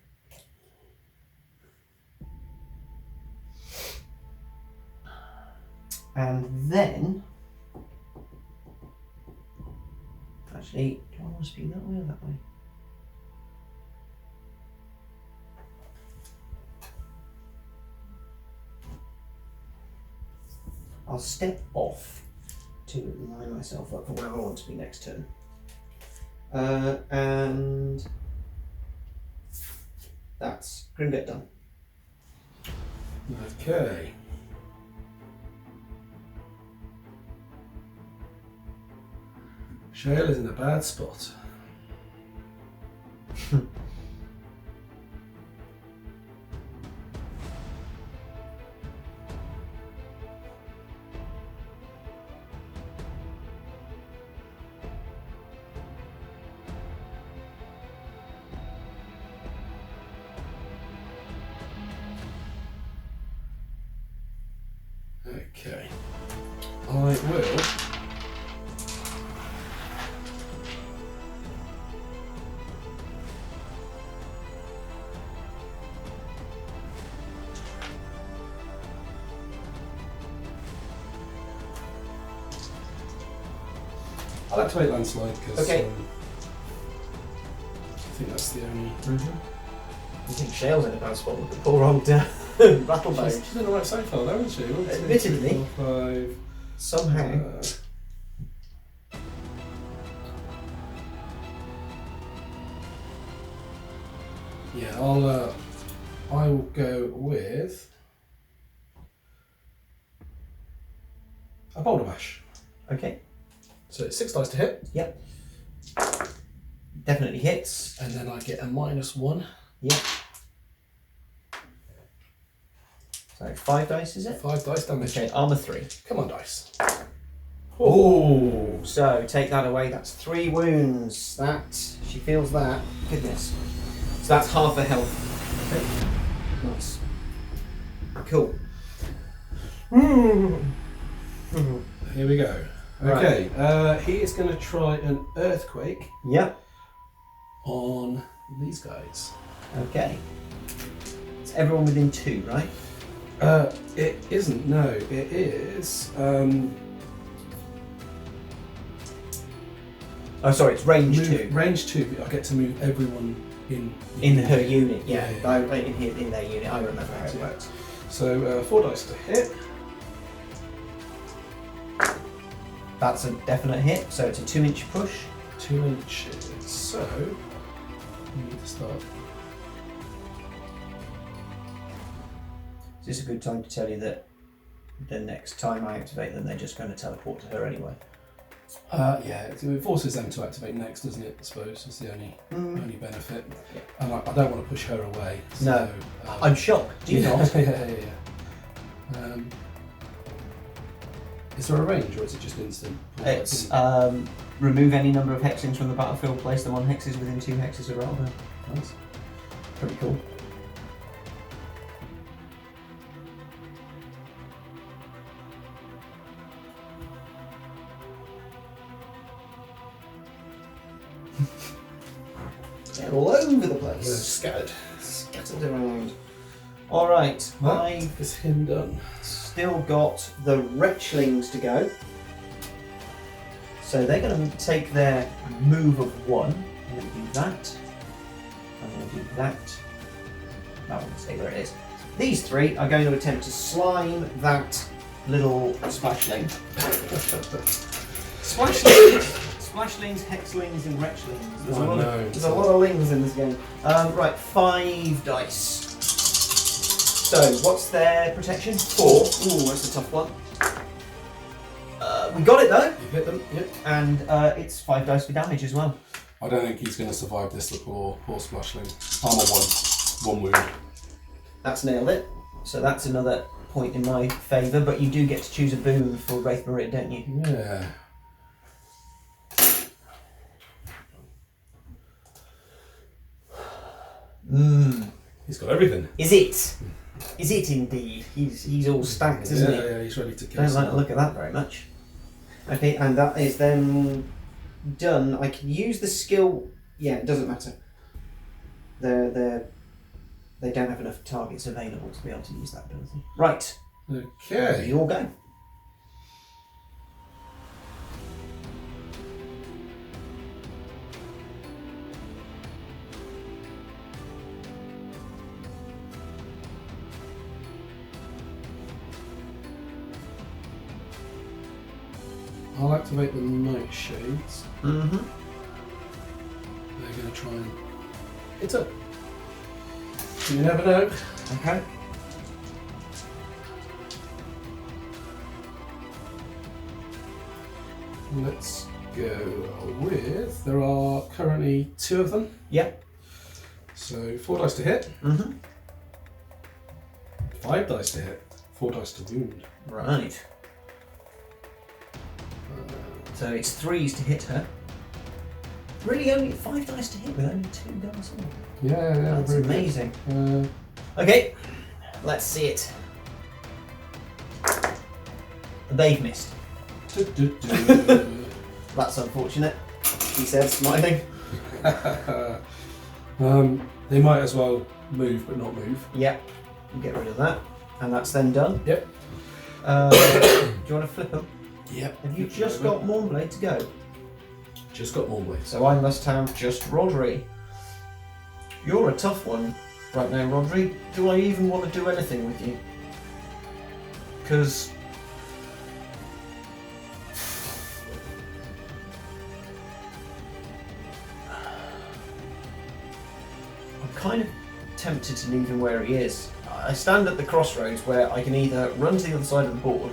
And then... Actually, do I want to spew that way or that way? I'll step off to line myself up for where I want to be next turn. And that's Grimgut done. Okay. Shayle is in a bad spot. Okay. I will. I'll activate landslide because Okay. I think that's the only. I think Shayle's in a bad spot with the poor old Rattlebone. She's in the right side file, isn't she? 1, 2, Admittedly. 3, 4, 5. Somehow. Yeah, I will go with. a boulder bash. Okay. So it's 6 dice to hit, Yep. Definitely hits. and then I get a -1. Yep. So 5 dice, is it? 5 dice damage. Okay, armor 3. Come on, dice. Oh, so take that away. That's 3 wounds. That she feels that. Goodness. So that's half a health. Okay. Nice. Cool. Here we go. Right. Okay, he is going to try an earthquake Yep. on these guys. Okay. It's everyone within 2, right? It isn't. No, it is. Oh, sorry. It's range 2. Range 2. I get to move everyone in Her unit. Yeah. Yeah. In their unit. I remember how it works. So 4 dice to hit. That's a definite hit. So it's a 2-inch push. 2 inches. So we need to start. Is this a good time to tell you that the next time I activate them, they're just going to teleport to her anyway? Yeah, it forces them to activate next, doesn't it? I suppose is the only benefit. Yeah. And I don't want to push her away. So, No. I'm shocked. Do you not? yeah. Is there a range or is it just instant? It's remove any number of hexings from the battlefield, place them on hexes within 2 hexes of Rattlebone. Nice. Pretty cool. They're all over the place. They're Scattered around. Alright, That is him done. still got the Wretchlings to go. So they're going to take their move of 1. I'm going to do that. I'm going to do that. That one, stay where it is. These 3 are going to attempt to slime that little splashling. Splashlings, hexlings, and wretchlings. There's a lot of lings in this game. Right, 5 dice. So, what's their protection? 4. Ooh, that's a tough one. We got it though. You hit them, yep. And it's 5 dice for damage as well. I don't think he's going to survive this, the poor splashling. Armor 1. 1 wound. That's nailed it. So that's another point in my favour, but you do get to choose a boon for Raith Marid, don't you? Yeah. He's got everything. Is it? Is it indeed? He's all stacked, isn't he? Yeah, he's ready to kill. Don't like the look of that very much. Okay, and that is then done. I can use the skill. Yeah, it doesn't matter. They don't have enough targets available to be able to use that ability. Right. Okay. You all go. I'll activate the nightshades. Mm-hmm. They're going to try and hit up. You never know. Okay. Let's go with. There are currently 2 of them. Yep. So 4 dice to hit, Mm-hmm. 5 dice to hit, 4 dice to wound. Right. So it's 3s to hit her. Really, only 5 dice to hit with only 2 dice on. Yeah, That's very good. amazing. Okay, let's see it. They've missed. That's unfortunate, he said, smiling. They might as well move but not move. Yep, get rid of that. And that's then done. Yep. Do you want to flip them? Yep. Have you just got Mournblade to go? Just got Mournblade. So I must have just Rhodri. You're a tough one right now, Rhodri. Do I even want to do anything with you? Because I'm kind of tempted to leave him where he is. I stand at the crossroads where I can either run to the other side of the board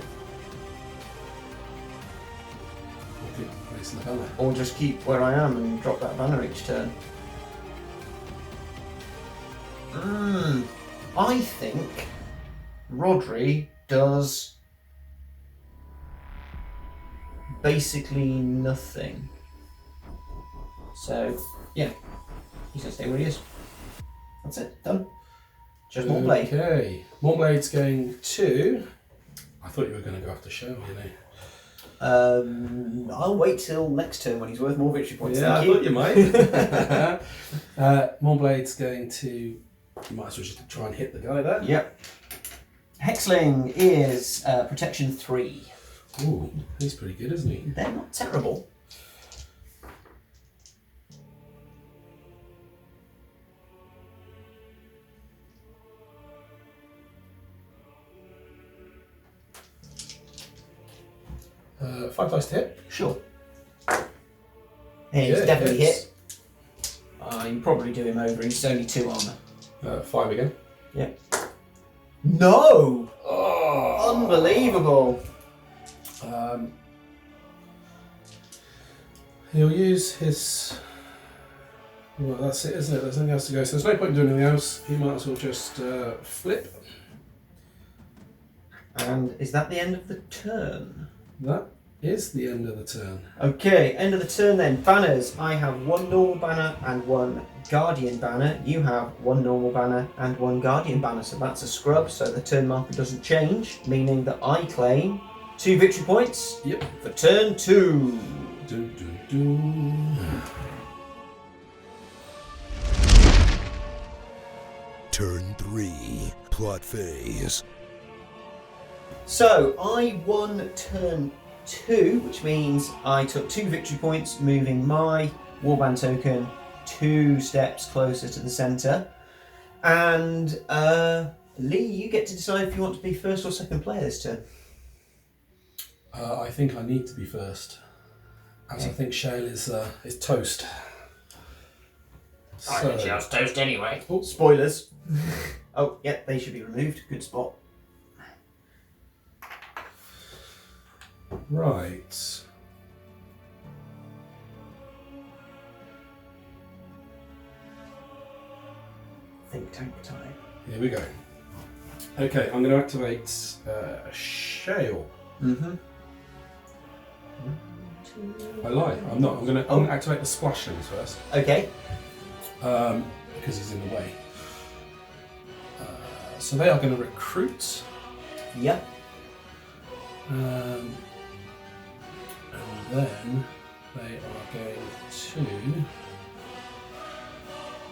think placing the banner. Or just keep where I am and drop that banner each turn. I think Rhodri does basically nothing. So, yeah, he's going to stay where he is. That's it, done. Just Mournblade. Okay, Mournblade's going to... I thought you were going to go after Shayle, you know. I'll wait till next turn when he's worth more victory points. Yeah, I Thank thought you might. Mournblade's going to... You might as well just try and hit the guy there. Yep. Hexling is protection 3. Ooh, he's pretty good, isn't he? They're not terrible. Five dice to hit. Sure. He's Yeah, definitely hits. hit. You probably do him over. He's only 2 armor. 5 again. Yeah. No! Oh! Unbelievable. He'll use his... Well, that's it, isn't it? There's nothing else to go. So there's no point in doing anything else. He might as well just flip. And is that the end of the turn? That is the end of the turn. Okay, end of the turn then. Banners. I have 1 normal banner and 1 guardian banner. You have 1 normal banner and 1 guardian banner. So that's a scrub, so the turn marker doesn't change, meaning that I claim 2 victory points. Yep. For turn 2. Dun, dun, dun. Turn 3. Plot phase. So I won turn 2, which means I took 2 victory points, moving my warband token 2 steps closer to the centre. And Lee, you get to decide if you want to be first or second player this turn. I think I need to be first, as I think Shayle is toast. I think she was toast anyway. Oh. Spoilers. Oh, yeah, they should be removed. Good spot. Right. Think tank time. Here we go. Okay, I'm going to activate Shayle. Mm-hmm. I lied. I'm not. I'm going to activate the splashlings first. Okay. Because he's in the way. So they are going to recruit. Yep. And then they are going to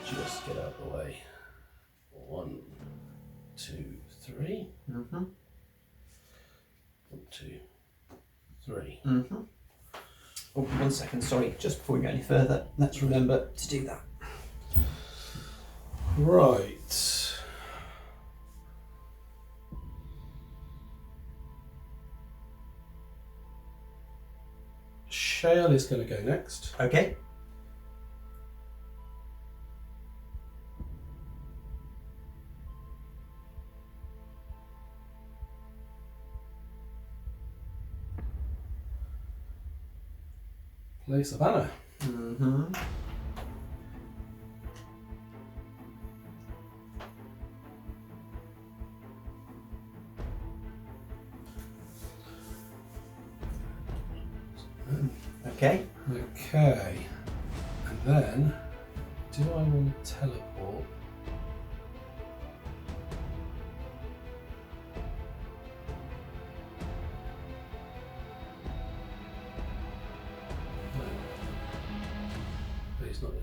just get out of the way. 1, 2, 3. Mm-hmm. 1, 2, 3. Mm-hmm. Oh, 1 second, sorry. Just before we go any further, let's remember to do that. Right. Shayle is going to go next. Okay. Place a banner. Mm-hmm. Okay. Okay. And then, do I want to teleport? No. But he's not in.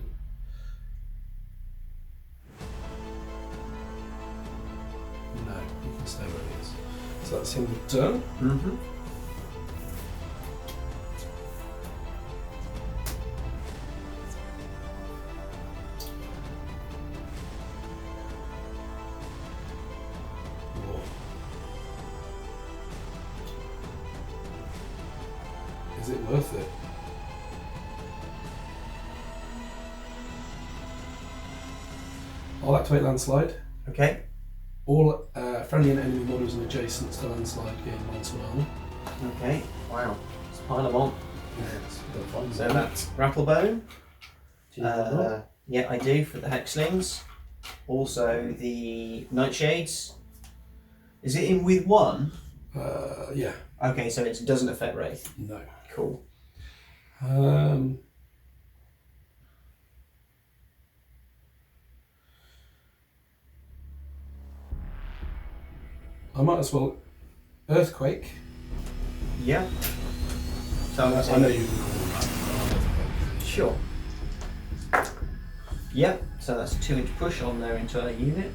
No, he can stay where he is. So that's him done. Mm-hmm. Whoa. Is it worth it? I'll activate Landslide. Okay. All friendly and enemy models and adjacent to Landslide gain -1 armor. Okay. Wow. Let's pile them on. Yes, we've got to So find that's Rattlebone. Do you have that? Yeah, I do for the Hexlings. Also the Nightshades. Is it in with one? Yeah. Okay, so it doesn't affect Wraith. No. Cool. I might as well Earthquake. Yeah. So I know you can call that. Sure. Yep, so that's a 2-inch push on their entire unit.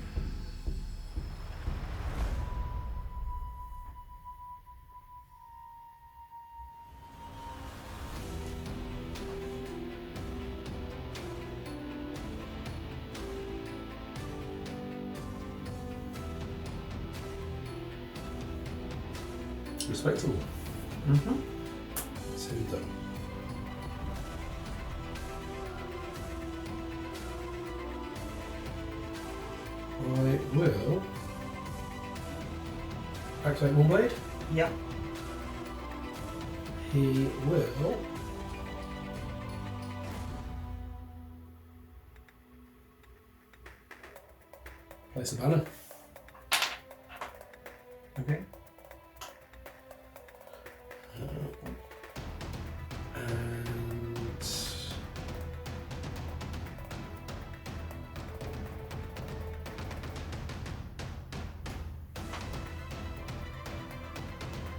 Respectable. Mm-hmm. So we've done. I will activate Mournblade. Yep. He will place a banner. Okay. And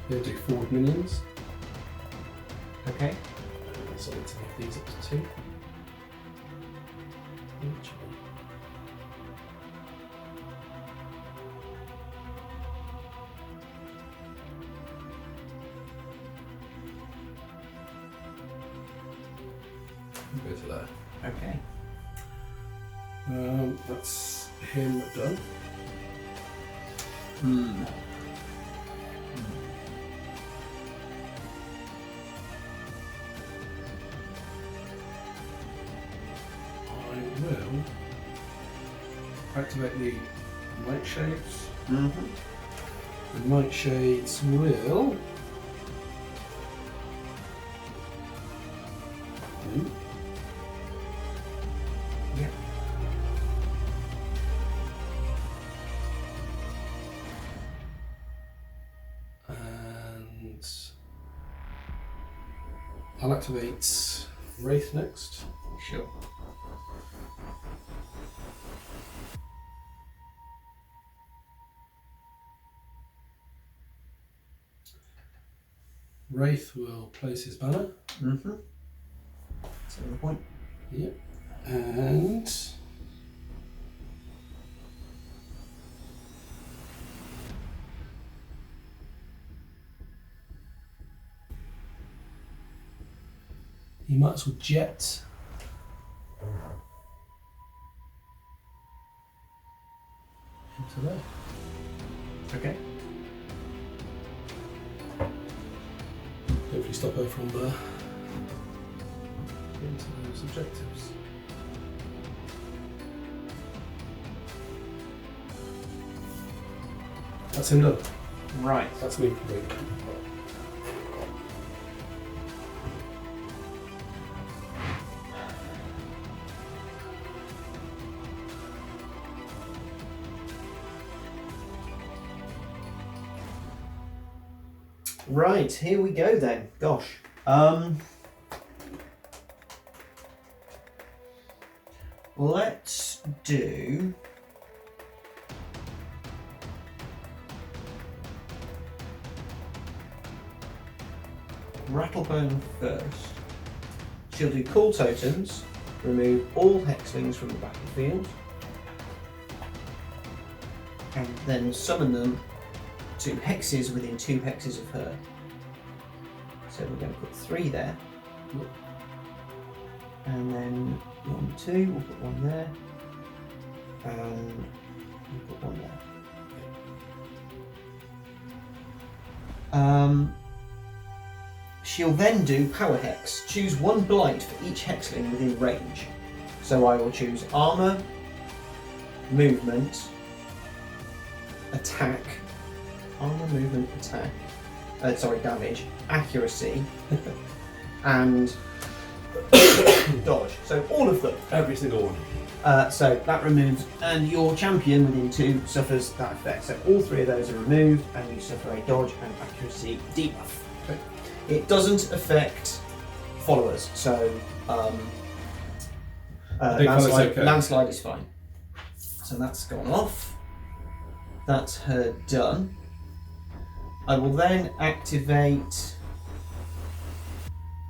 he'll do forward minions. Okay. So let's make these up to 2. Go to there. Okay. That's him done. Hmm. I will activate the Nightshades. Mm-hmm. The Nightshades will. Yep. And I'll activate Wraith next. Sure. Wraith will place his banner. Mm-hmm. That's the point. Yep. And he might as well jet. Into there. Okay. Hopefully stop her from getting to those objectives. That's him done. Right. That's me complete. Right, here we go then. Gosh. Let's do Rattlebone first. She'll do Cool Totems, remove all hexlings from the battlefield, and then summon them to hexes within 2 hexes of her. So we're going to put 3 there. And then 1, 2, we'll put 1 there. And we'll put 1 there. She'll then do Power Hex. Choose 1 blight for each hexling within range. So I will choose Armour, Movement, Attack, Armour, Movement, Attack, damage, Accuracy, and dodge. So all of them. Every single one. So that removes, and your champion within 2 suffers that effect. So all 3 of those are removed, and you suffer a dodge and accuracy debuff. Okay. It doesn't affect followers, so landslide is fine. So that's gone off. That's her done. I will then activate.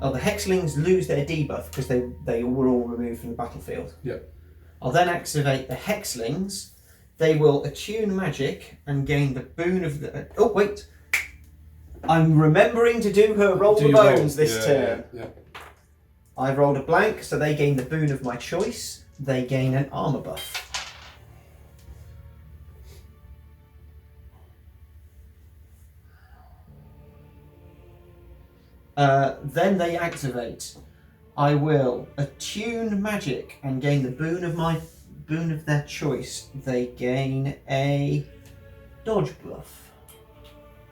Oh, the hexlings lose their debuff because they were all removed from the battlefield. Yep. I'll then activate the hexlings. They will attune magic and gain the boon of the. Oh wait, I'm remembering to do her roll the bones this turn. Yeah. I've rolled a blank, so they gain the boon of my choice. They gain an armor buff. Then they activate. I will attune magic and gain the boon of their choice. They gain a dodge buff.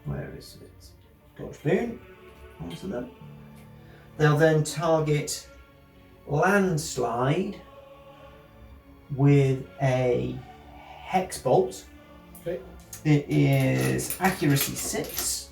Where is it? Dodge boon. Onto them. They'll then target landslide with a hex bolt. Okay. It is accuracy 6.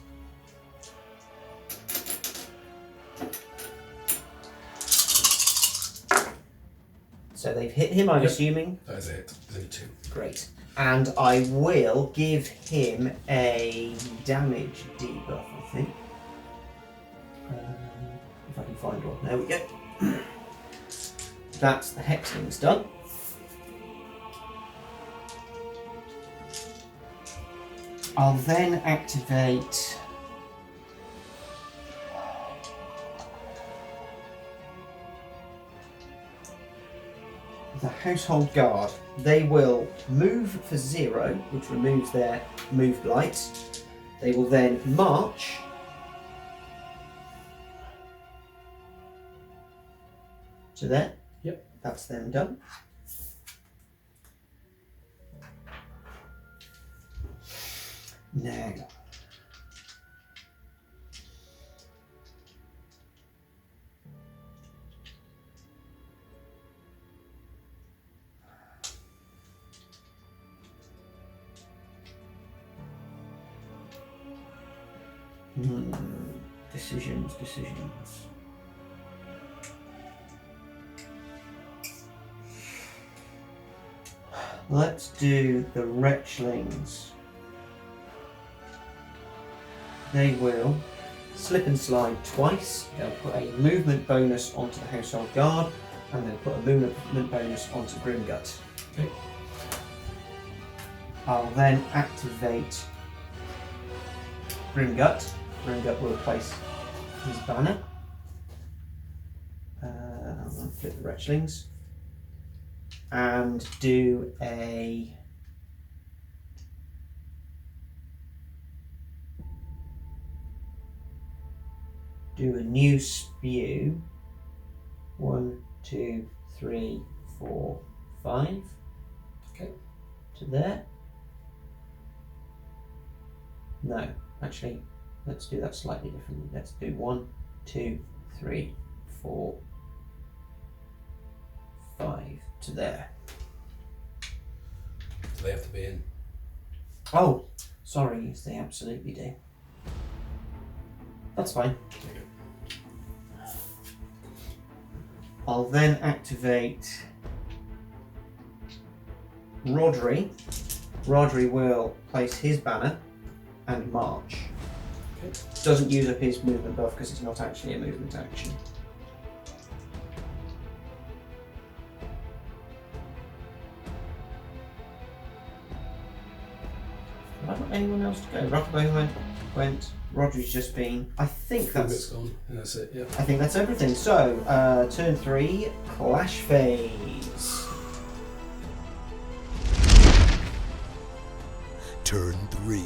So they've hit him, I'm assuming. That is it. There's only 2. Great. And I will give him a damage debuff, I think. If I can find one. There we go. That's the hexlings done. I'll then activate the Household Guard. They will move for 0, which removes their move blight. They will then march to there. Yep. That's them done. Now, decisions. Let's do the Wretchlings. They will slip and slide twice. They'll put a movement bonus onto the Household Guard, and they'll put a movement bonus onto Grimgut. Okay. I'll then activate Grimgut. Grimgut will replace his banner. I'm going to flip the Wretchlings and do a new spew. 1, 2, 3, 4, 5. Okay. To there. No, actually, let's do that slightly differently. Let's do 1, 2, 3, 4, 5 to there. Do they have to be in? Oh, sorry, yes, they absolutely do. That's fine. I'll then activate Rhodri. Rhodri will place his banner and march. Okay. Doesn't use up his movement buff because it's not actually a movement action. Have I got anyone else to go? Rattlebone went. Rhodri's just been. I think that's gone. And that's it. Yeah. I think that's everything. So, turn 3, clash phase. Turn 3,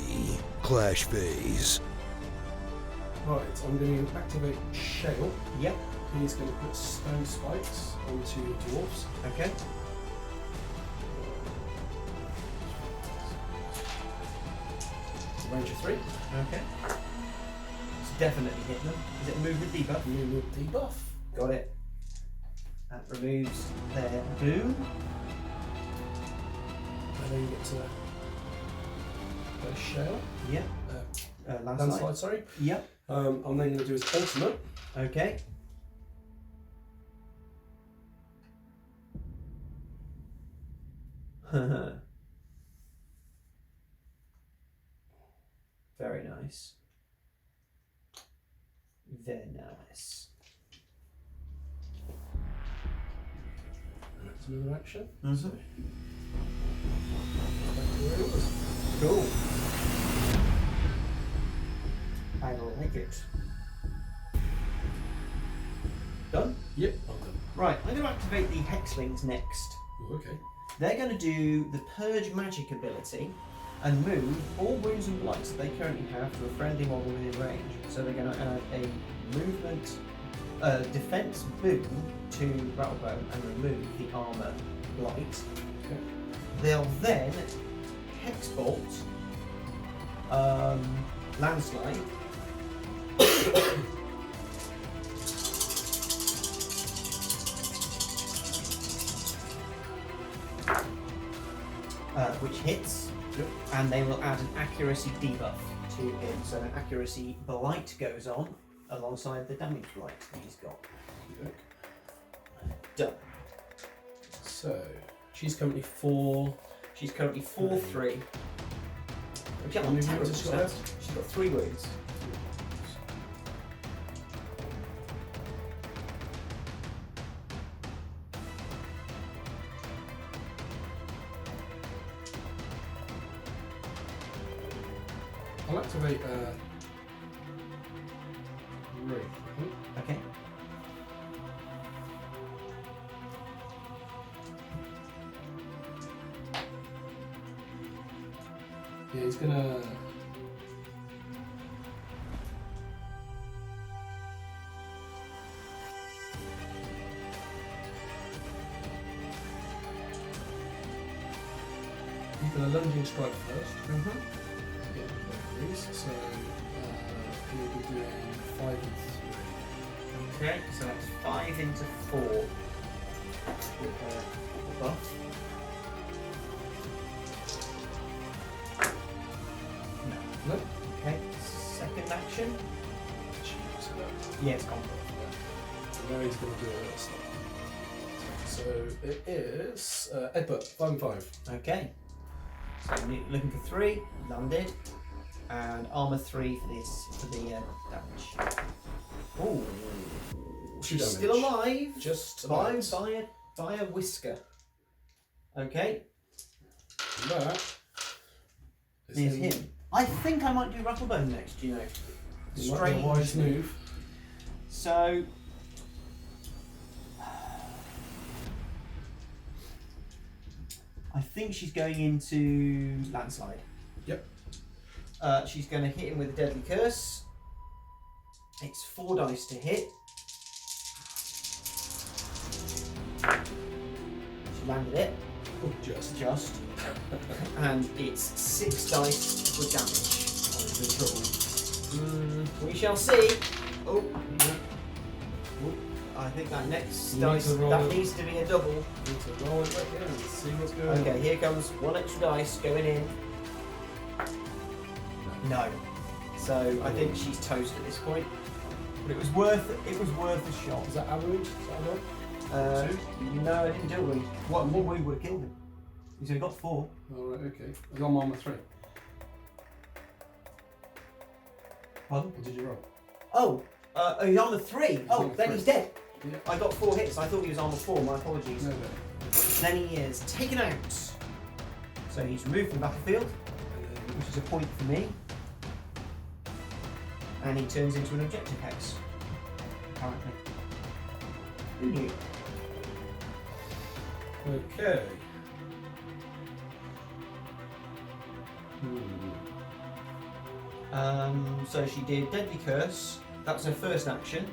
clash phase. Right, I'm going to activate Shayle. Yep. He's going to put stone spikes onto dwarves. Okay. It's a range of 3. Okay. It's definitely hit them. Is it a move with debuff? Move with debuff. Got it. That removes their boon. And then you get to Shayle. Yep. Landslide. Landslide, sorry. Yep. I'm then going to do his ultimate. Okay. Very nice. Very nice. That's another action. Mm-hmm. Back to where it was. Cool. I like it. Done? Yep, I'm done. Right, I'm going to activate the Hexlings next. Oh, okay. They're going to do the Purge Magic ability and move all wounds and blights that they currently have to a friendly model within range. So they're going to add a movement, defense boon to Rattlebone and remove the armor blight. Okay. They'll then Hexbolt, Landslide, which hits, Yep. and they will add an accuracy debuff to him. So an accuracy blight goes on alongside the damage blight that he's got. Okay. Done. So, she's currently 4. She's currently 4-3. How many wounds has she got left? She's got 3 wounds. I'll activate Raith. Okay. Yeah, he's gonna. He's gonna lunging strike first. Mm-hmm. Yeah, both these. So he'll be doing 5 and 3. Okay, so that's 5 into 4 with the buff. No? Okay, second action. So that. Yeah, it's gone. So now he's going to do a stop. So it is Edward, 5 and 5. Okay. So looking for 3, landed, and armor 3 for the damage. Oh, she's damage. still alive. Just by about. by a whisker. Okay, That here's him. I think I might do Rattlebone next. You know, Strange wise move. So. I think she's going into Landslide. Yep. She's going to hit him with a Deadly Curse. It's 4 dice to hit. She landed it. Oh, just. And it's 6 dice for damage. We shall see. Oh. I think that next dice, that needs to be a double. Need to roll it back in and see what's going on. Okay, here comes 1 extra dice going in. No. So I think she's toast at this point. But it was worth a shot. Is that our wound? Is that a roll? 2? No, I didn't do a wound. One wound would have killed him. He's only got 4. Alright, okay. I got my armor 3. Pardon? What did you roll? Oh, he's armor 3. Oh, armor then 3. he's dead. Yeah. I got 4 hits. I thought he was armor 4. My apologies. No, Then he is taken out. So he's removed from the battlefield, which is a point for me. And he turns into an objective hex. Apparently. Who knew? Okay. So she did Deadly Curse. That was her first action.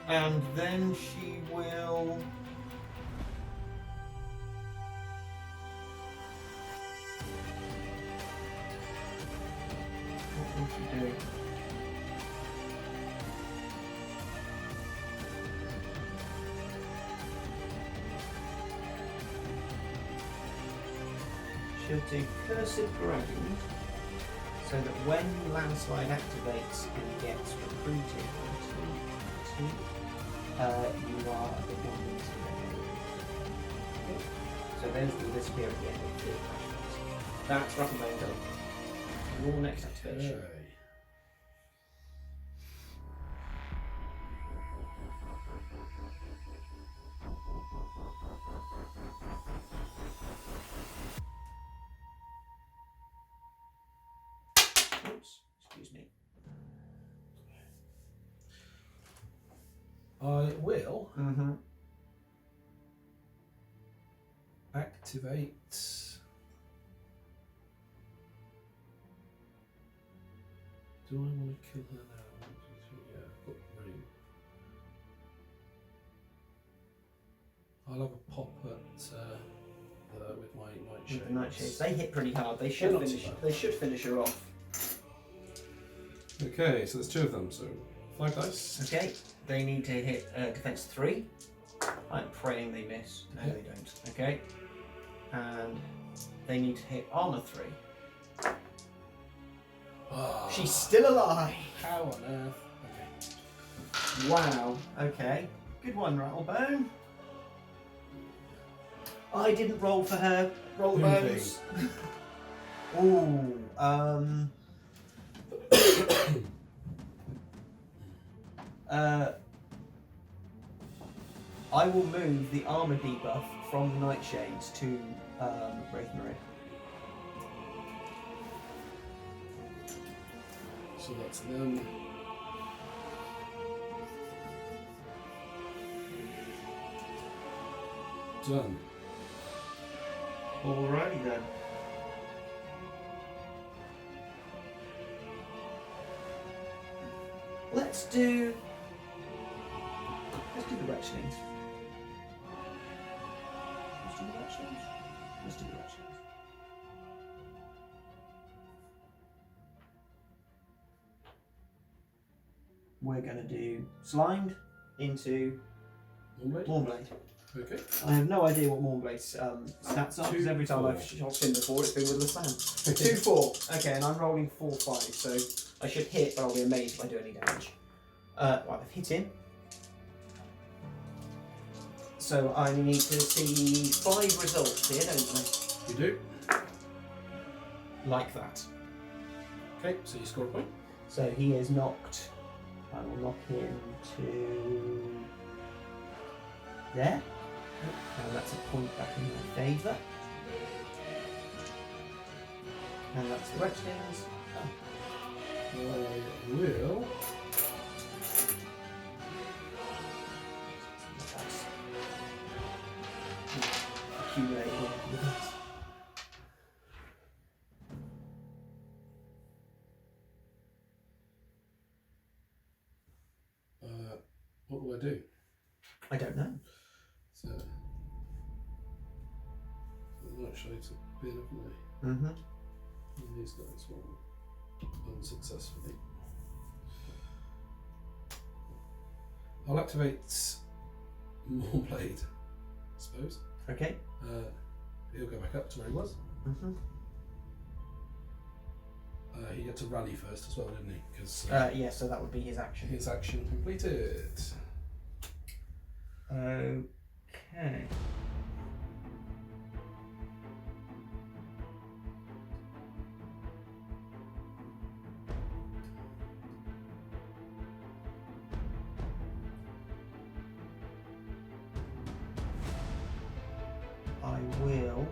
And then she will... What will you do? Should do Cursed Ground, so that when Landslide activates and gets recruited you are a bit more limited. So those will disappear at the end of the crash phase. That's Rattlebone done. Your next activation. Okay. Oops, excuse me. I will Mm-hmm. activate. Do I want to kill her now? 1, 2, 3. Yeah, I've got room. I'll have a pop at with my nightshades. With the nightshades, they hit pretty hard. They They're should not too finish. bad. They should finish her off. Okay, so there's 2 of them. So 5 dice. Okay, they need to hit defense 3. I'm praying they miss. No, they don't. Okay, and they need to hit armor 3. Oh, She's still alive. how on earth? Okay. Wow. Okay. Good one, Rattlebone. I didn't roll for her. Roll the bones. Ooh. I will move the armor debuff from the Nightshades to Raith Marid. So that's them. Done. Alrighty then. Let's do the Wretchlings. Let's do the Wretchlings. We're going to do Slimed into Mournblade? Mournblade. Okay. I have no idea what Mournblade's stats are, because every time I've shot him before, it's been with the slam. 2-4. Okay, and I'm rolling 4-5, so I should hit, but I'll be amazed if I do any damage. Right, I've hit him. So I need to see 5 results here, don't I? You do. Like that. Okay, so you score a point. So he is knocked. I will knock him to there. And that's a point back in my favour. And that's the Wretchlings. I will. That's accumulating all the dice. What do I do? I don't know. So, the nightshades have been, haven't they? Mm-hmm. And these guys will unsuccessfully. I'll activate Mournblade, I suppose. Okay. He'll go back up to where he was. Mm-hmm. He had to rally first as well, didn't he? Because Yeah, so that would be his action. his action completed. Okay. I will.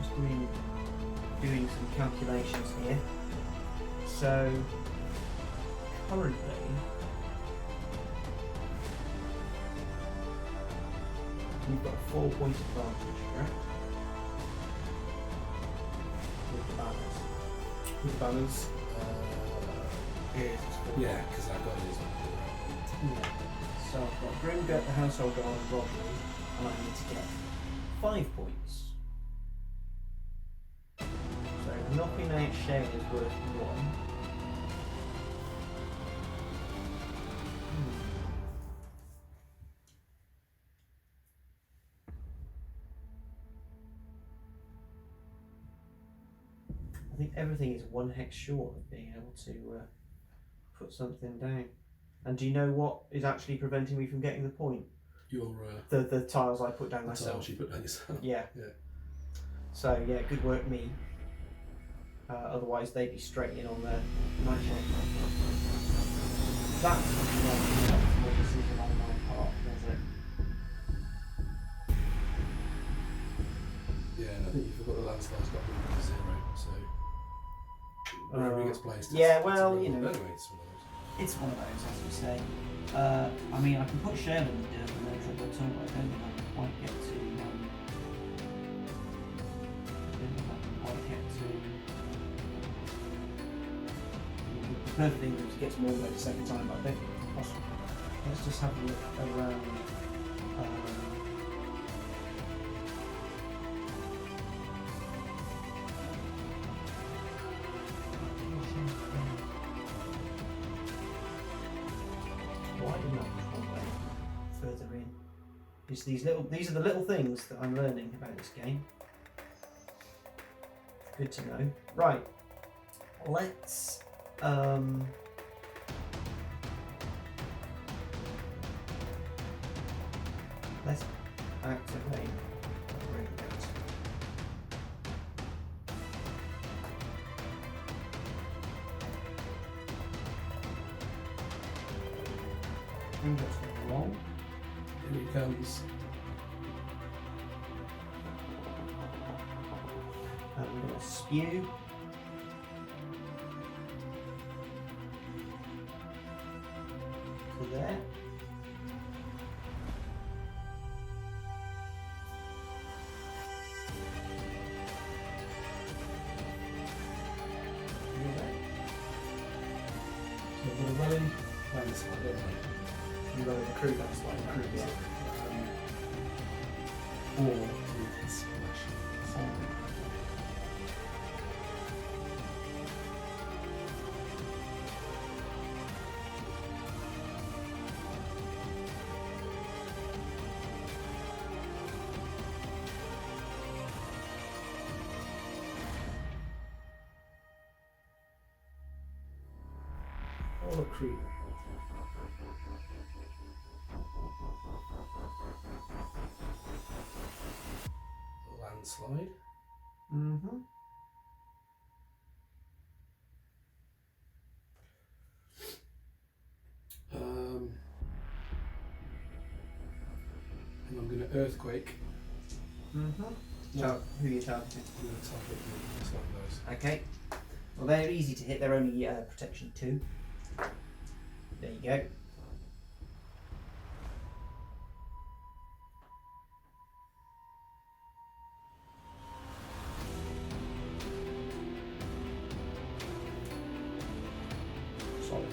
Just doing some calculations here. So currently, we've got a 4-point advantage, correct? With the balance. With the banners. Yeah, because I've got his. Yeah. So I've got Grimgut, the household guard, and Rhodri, and I need to get 5 points. So knocking out Shayle is worth 1. I think everything is 1 hex short of being able to put something down. And do you know what is actually preventing me from getting the point? Your The tiles I put down the myself. tiles you put down yourself. Yeah. Yeah. So yeah, good work me. Otherwise they'd be straight in on their night shot. That's not a sensible decision on my part, does it? Yeah, and I think you forgot the landslide's got moved to 0, so wherever he gets placed. Yeah, it's well, irrelevant. you know. Anyway, it's one of those. It's one of those, as we say. I mean, I can put Shayle in the dirt and then triple it all, but I don't think I can quite get to. The perfect thing is to get to Mournblade the second time, but I don't think it's possible. Let's just have a look around. Why didn't I put Mournblade further in? It's these are the little things that I'm learning about this game. Good to know. Right. Let's activate Grimgut. Grimgut's wrong. Here he comes. I'm going to spew. To there. So we're going to run landslide, don't we? You go in the crew, that's like the crew, yeah. Or we can splash. Or a crew. Landslide. Mm-hmm. And I'm going to earthquake. Mm-hmm. Yeah. Who are you targeting? I'm going to target you, just like those. Okay. Well, they're easy to hit. They're only protection 2. There you go. Solid.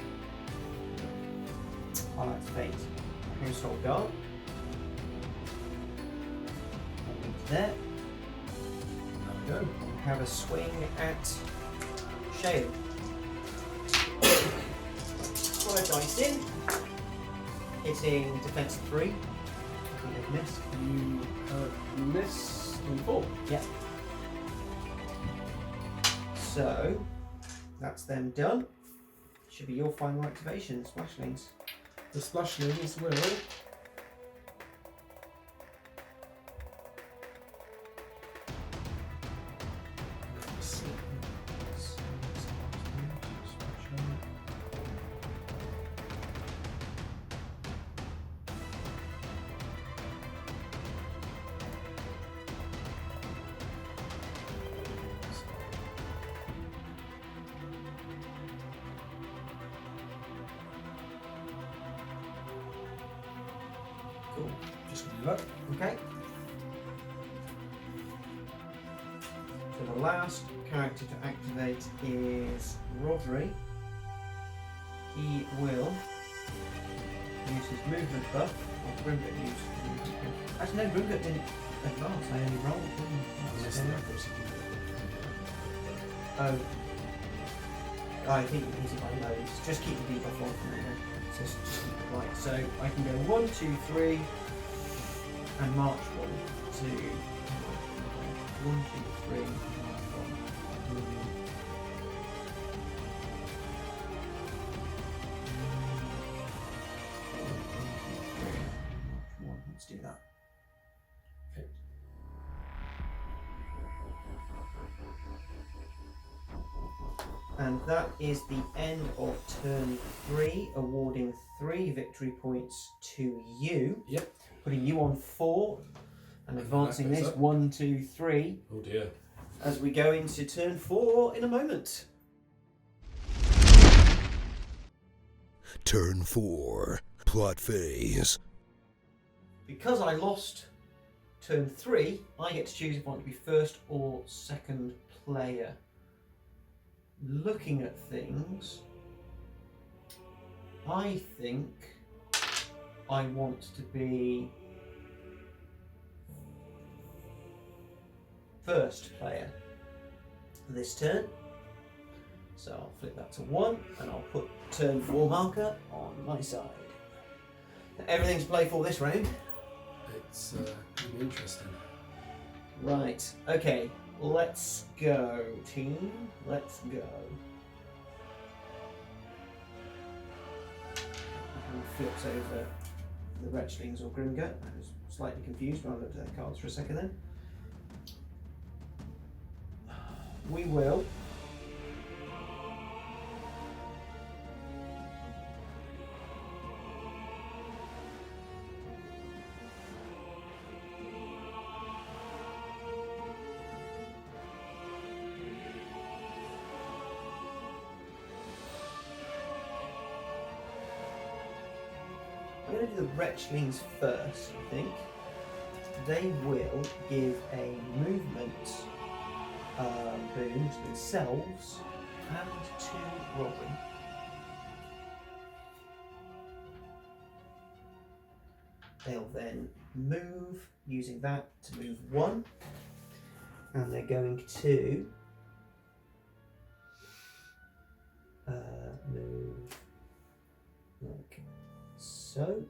I'll activate Household Guard. There. There we go. And have a swing at Shayle. 5 dice in. Hitting defense 3. I think they've missed. You have missed on 4. Yeah. So that's them done. Should be your final activation, Splashlings. The splashlings will. Cool. Just going to do that. Okay. So the last character to activate is Rhodri. He will use his movement buff. Or Grimgut used his movement buff. Actually, no, Grimgut didn't advance. I only rolled. Oh. I think it needs it by loads. Just keep the debuff on for now. So just keep it right. So I can go 1, 2, 3, and march 1, 2, 1, 2, 3, march 1. Let's do that. Okay. And that is the end of turn 3, awarding 3 victory points to you. Yep. Putting you on 4 and advancing that goes this up. 1, 2, 3 Oh dear. as we go into turn 4 in a moment. Turn 4. Plot phase. Because I lost turn 3, I get to choose if I want to be first or second player. Looking at things, I think I want to be first player this turn. So I'll flip that to 1 and I'll put turn 4 marker on my side. Everything to play for this round. It's gonna be interesting. Right, okay, let's go, team. Let's go. And flips over the Wretchlings or Grimgut. I was slightly confused when I looked at their cards for a second then. We will I'm going to do the Wretchlings first, I think. They will give a movement boon to themselves and to Rhodri. They'll then move, using that to move 1. And they're going to move like so.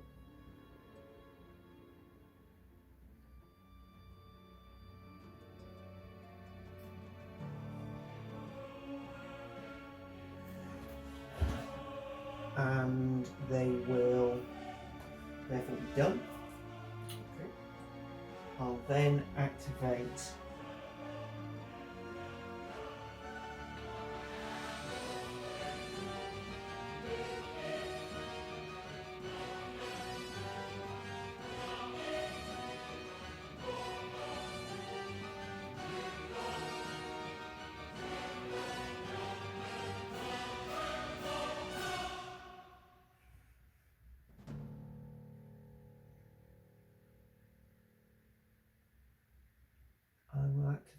And they will therefore be done. Okay. I'll then activate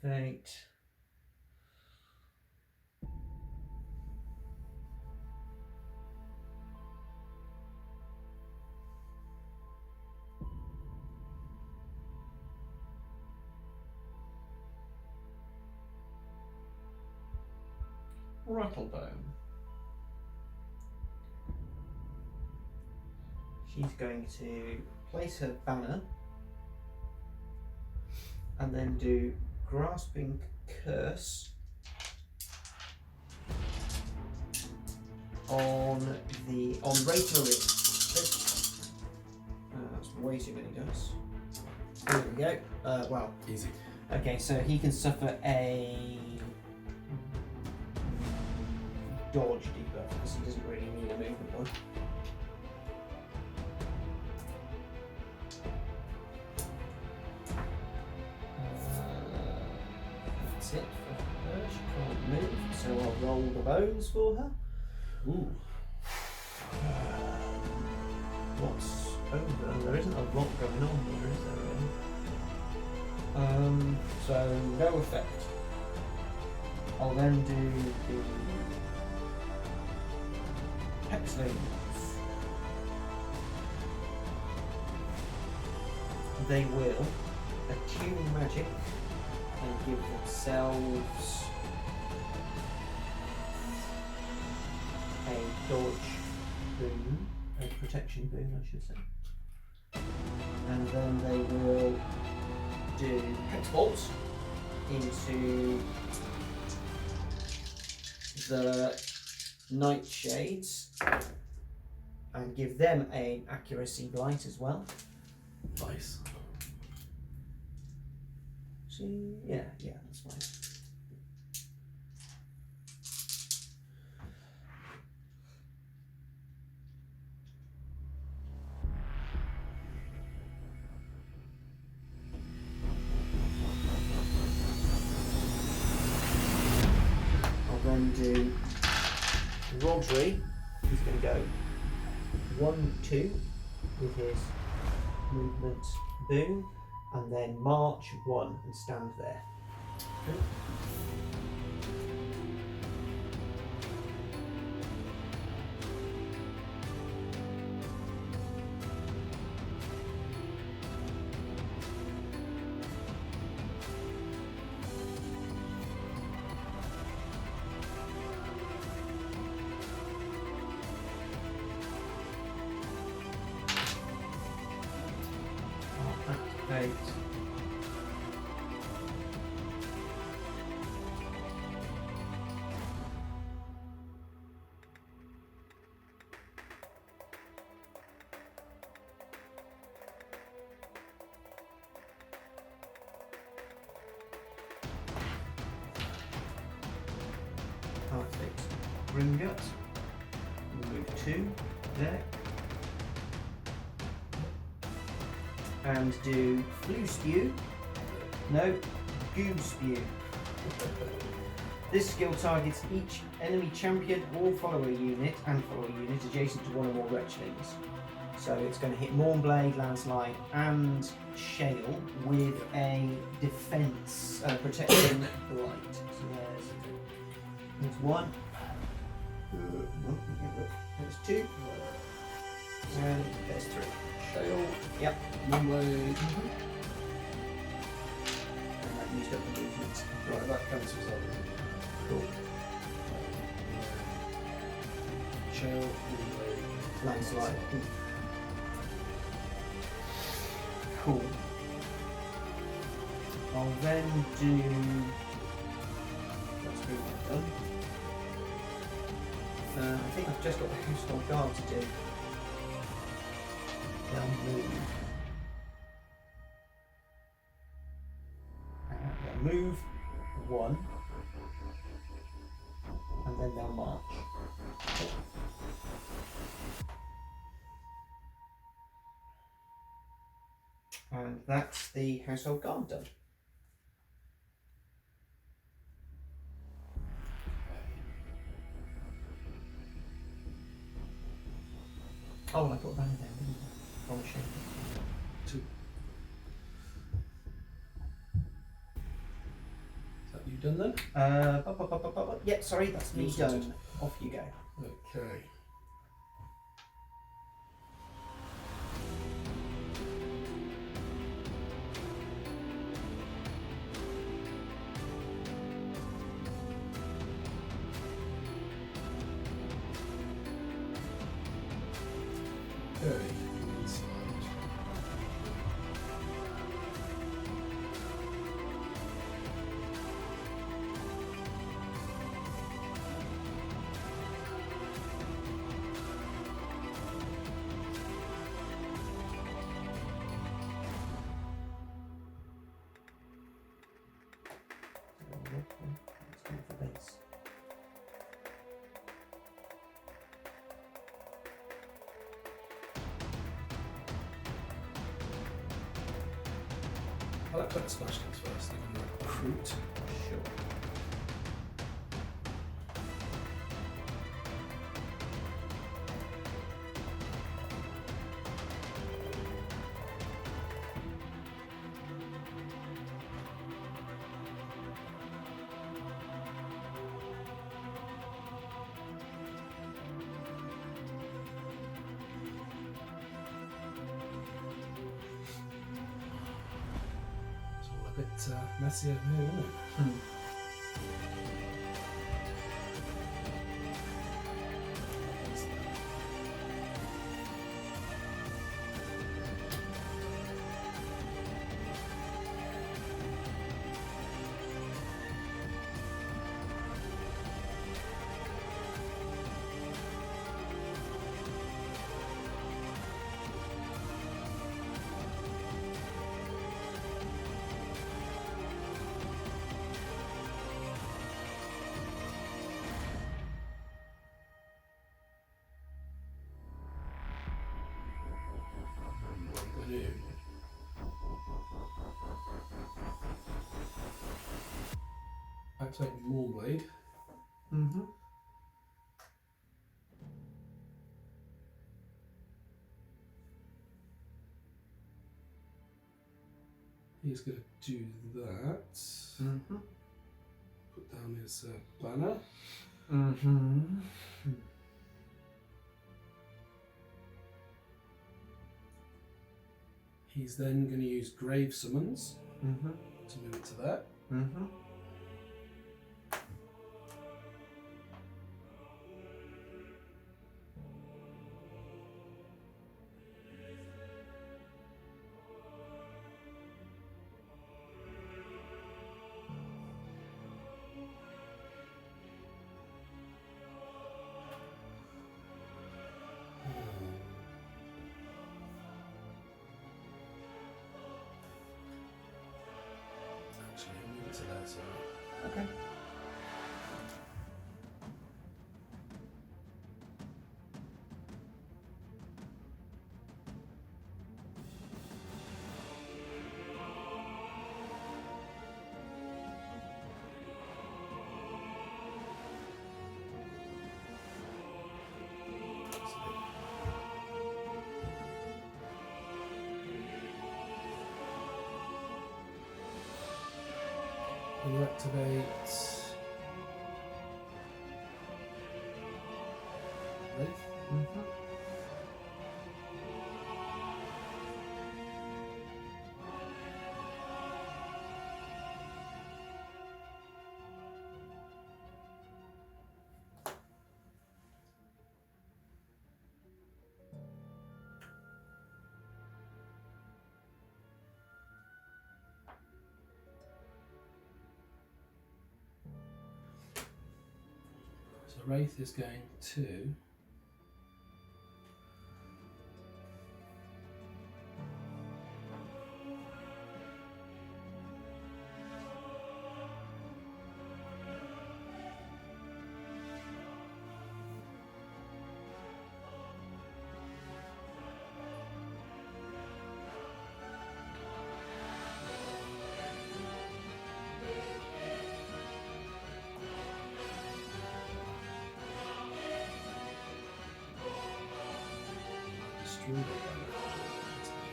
activate Rattlebone. She's going to place her banner and then do Grasping Curse on Raith Marid. That's way too many dice. There we go. Well, Easy. okay, so he can suffer a dodge debuff because he doesn't really need a movement one. That's it for her. She can't move, so I'll roll the bones for her. Ooh. What's over? There isn't a lot going on here, is there really? So no effect. I'll then do the Hexloons. They will attune magic and give themselves a dodge boon, a protection boon, I should say. And then they will do Hex Bolts into the Nightshades and give them an accuracy blight as well. Nice. So yeah, that's fine. I'll then do Rhodri. He's going to go 1-2 with his movement boon, and then march 1 and stand there. Okay. Activate Grimgut. Move 2 there. And do Flu Spew. No, Goo Spew. This skill targets each enemy champion or follower unit adjacent to one or more wretchlings. So it's going to hit Mournblade, Landslide, and Shayle with a defense protection blight. So there's 1. There's 2. And there's 3. Shayle. Yep. Mournblade. And that used up the movement. Right, that cancels out. Cool. Shayle, Mournblade. Landslide. Cool. I'll then do. That's pretty well done. I think I've just got the household guard to do. They'll move. They'll move 1, and then they'll march. And that's the household guard done. Oh, I put that in there, didn't I? Oh, shit. 2. Is that you done then? Yeah, sorry, that's me done. Off you go. Okay. Okay, inside. Let's go for base. I like putting smash things first, they can recruit. Sure. bit messy over here, isn't it? Activate Mournblade. Mm-hmm. He's going to do that. Mm-hmm. Put down his banner. Mm-hmm. He's then going to use Grave Summons Mm-hmm. to move it to there. Mm-hmm. Actually, move it to there, so. Okay. You activate Raith. Mm-hmm. So Raith is going to destroy the banner.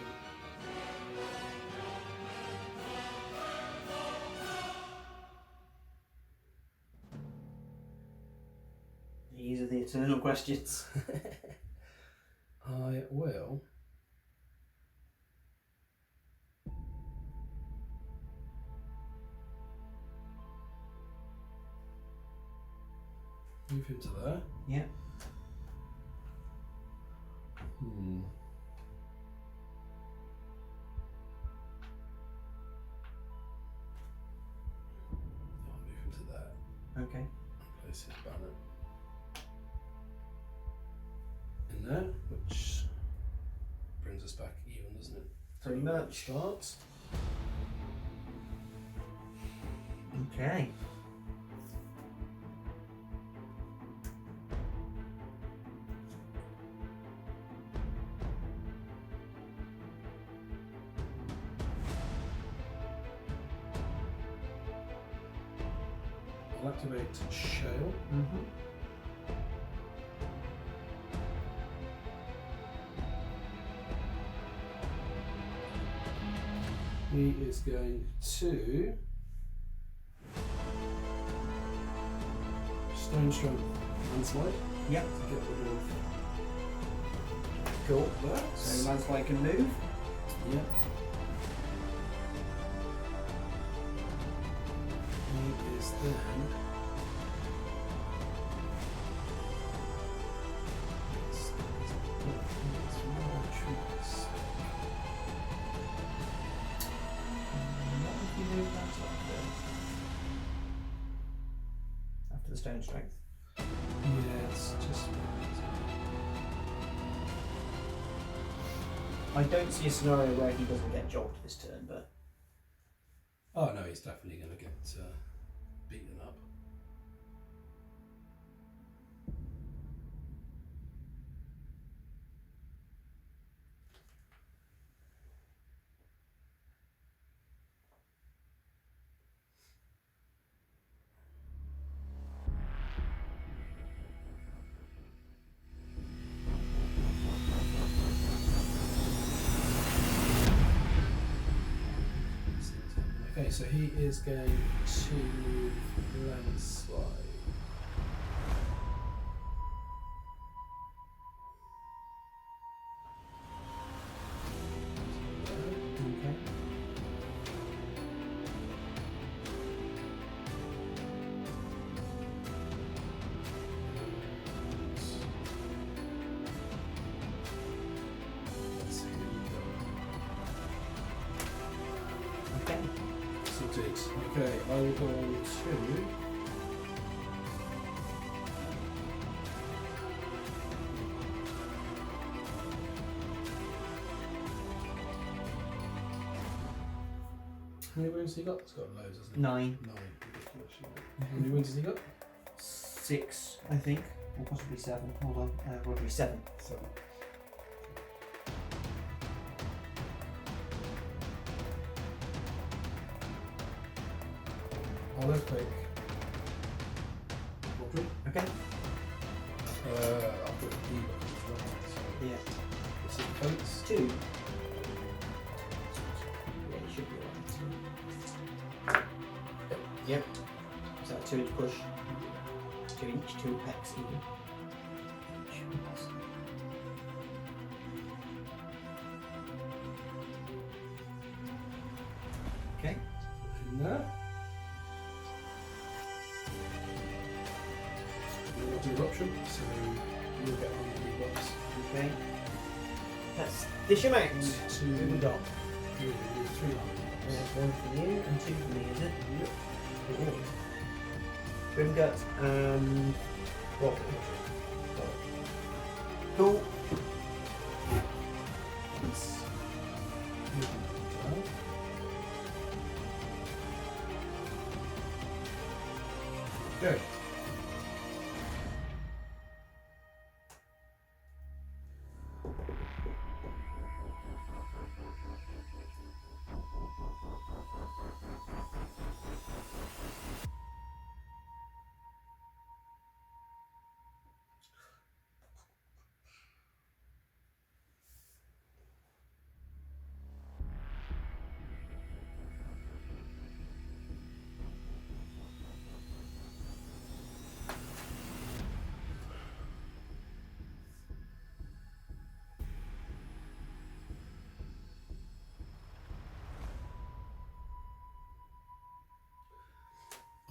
These are the eternal questions. I will move him to there. Yeah. I'll move him to there Okay. and place his banner in there, which brings us back even, doesn't it? Pretty much. Starts. Okay. I'll activate Shayle. Mm-hmm. He is going to Stone Strength Landslide Yep. to get rid of Cool. that. So landslide can move. Yeah. he is then. After the stone strength. Yeah, it's just. I don't see a scenario where he doesn't get jogged this turn, but Oh no, he's definitely going to get beaten up. Okay, so he is going to landslide. okay. Let's see who we got. Okay. Sorted. Okay, I will go on to. How many wounds has he got? He's got loads, hasn't he? 9. 9. Ridiculous, yeah. How many wounds has he got? 6, I think. Or possibly 7. Hold on. Rhodri, 7. 7. I'll earthquake. Rhodri. Okay. I'll put a debuff as well. So Yeah. it's a defense. 2. Yeah, you should be alright. Yep. Is that a 2-inch push? 2-inch, 2 pecs even. Okay. In there. We'll do eruption, so you'll get on the debuffs. Okay. Let's dish him out. 2, Who we got? 3 lines. There's 1 for you and 2 for me, is it? Yep. Cool. Grimgut and Robin. Cool. Good.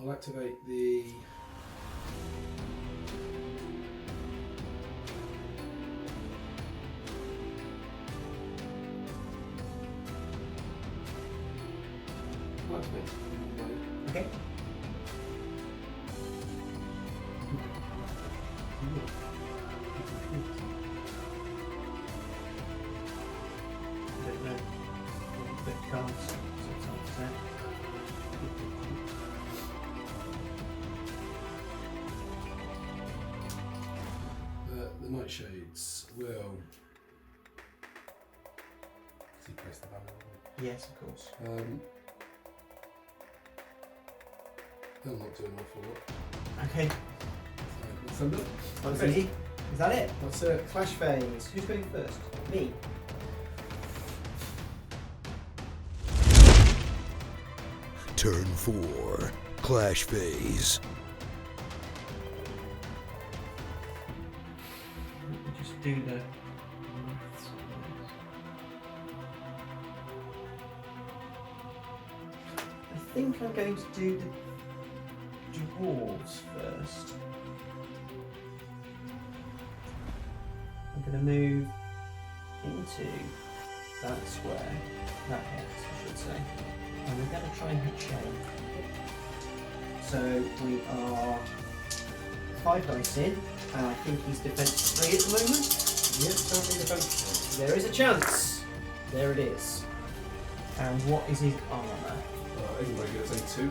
I'll activate the Okay. I don't know. 50 cards. So it's hard to say. The Nightshades will press the button. Yes, of course. They'll not do an awful lot. Okay. So, Thunder. That's easy. Is that it? That's it. Clash phase. Who's going first? Me. Turn 4. Clash phase. Just do the maths on this. I think I'm going to do the dwarves first. I'm going to move into that square, that hex, I should say. And we're going to try and hit Shayle. So we are 5 dice in, and I think he's defense 3 at the moment. Yep, currently defense. There is a chance. There it is. And what is his armour? Everybody gets a 2.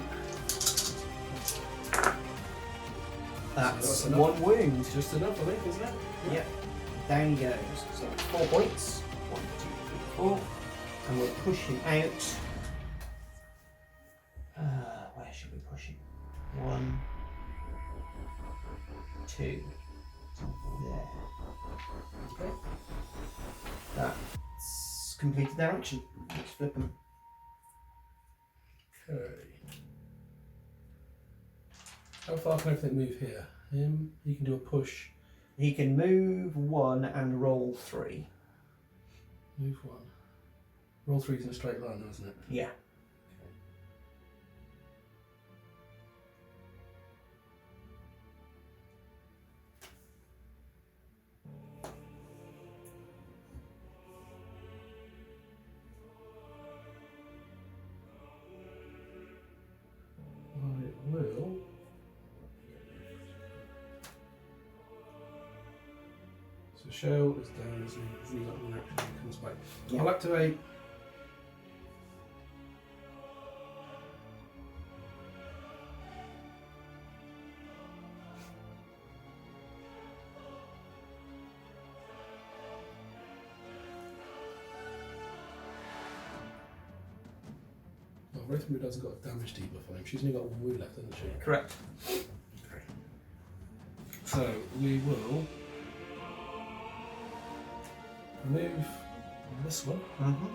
That's enough. 1 wound. Just enough, I think, isn't it? Yep. Down he goes. So 4 points. 1, 2, 3, 4. And we'll push him out. Where should we push him? 1, 2. There. Okay. That's completed their action. Let's flip them. Okay. How far can everything move here? Him, he can do a push. He can move 1 and roll 3. Move 1. Roll 3's in a straight line, isn't it? Yeah. I will. So Shayle is down, isn't he? Isn't he got one action when he comes back? Yeah. I'll activate. Oh, Raith Marid hasn't got a damage debuff on him. She's only got 1 wound left, hasn't she? Correct. Okay. So we will move this one. Mm-hmm.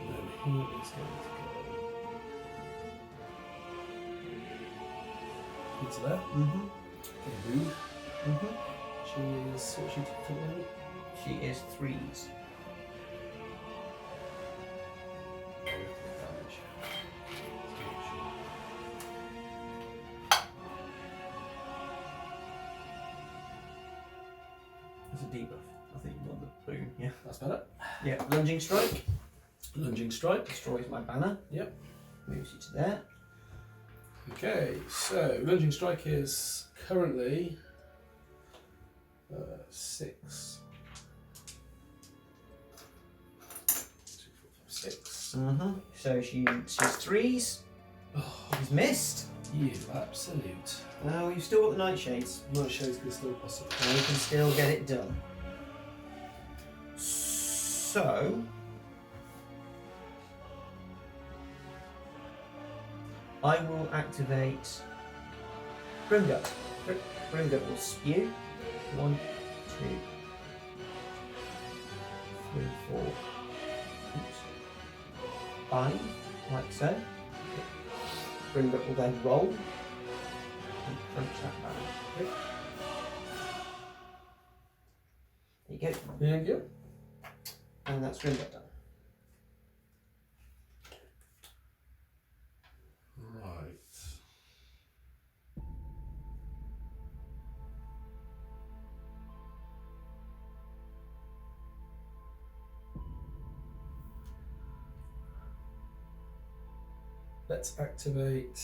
And then he is going to go into there. Mm-hmm. Okay, rude. Mm-hmm. She is what she taking now? She is 3s. There's a debuff. I think you want the boon, yeah. That's better. Yeah, lunging strike. Lunging strike. Destroys my banner. Yep. Moves you to there. Okay, so lunging strike is currently 6. 2, 4, 5, 6. Mm-hmm. So she's 3s. Oh, He's missed. you absolute. No, you've still got the nightshades. Nightshades can still possible. And we can still get it done. So I will activate Grimgut. Grimgut will spew. 1, 2, 3, 4, 5, like so. Grimgut will then roll and crunch that back. Okay. There you go. Thank you. And that's Grimgut done. Right. Let's activate.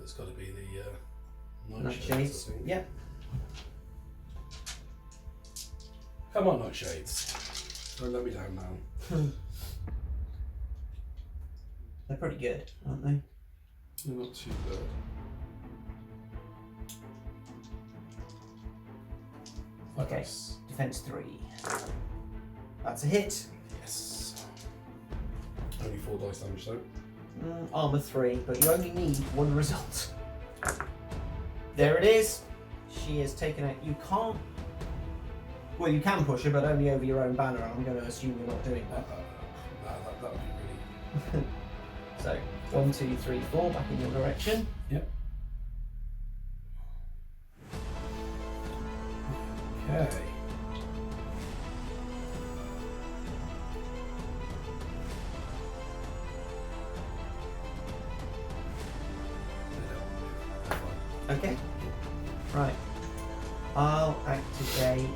It's got to be the nightshades. Nightshades. I think. Yeah. Come on, nightshades. Don't let me down now. They're pretty good, aren't they? They're not too bad. Okay. Yes. Defense 3. That's a hit. Yes. Only 4 dice damage though. Armor 3, but you only need 1 result. There it is. She is taken out. You can't. Well, you can push her, but only over your own banner. I'm going to assume you're not doing that. That would be really. So 1, 2, 3, 4, back in your direction. Yep. Okay. Okay. Right. I'll activate.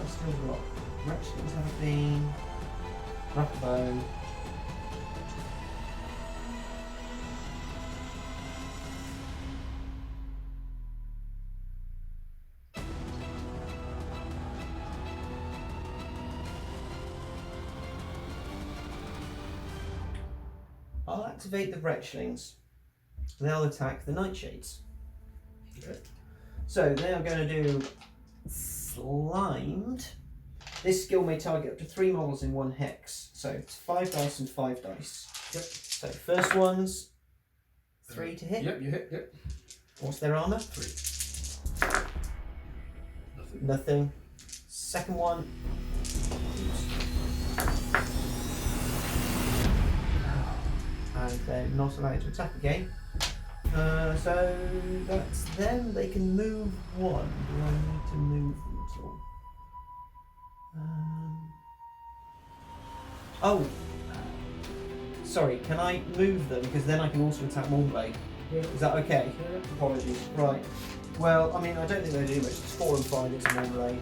I've still got Ratchet's have been. Rattlebone. I'll activate the Wretchlings. They'll attack the Nightshades. Okay. So they are going to do Slimed. This skill may target up to 3 models in 1 hex. So it's 5 dice and 5 dice. Yep. So first one's 3 to hit. Yep, you hit, yep. What's their armour? 3. Nothing. Nothing. Second one. And they're not allowed to attack again. So that's them. They can move 1. Do I need to move them at all? Oh! Sorry, can I move them? Because then I can also attack Mournblade. Yeah. Is that okay? Yeah. Apologies. Right. Well, I mean, I don't think they do much. It's 4 and 5 into Mournblade.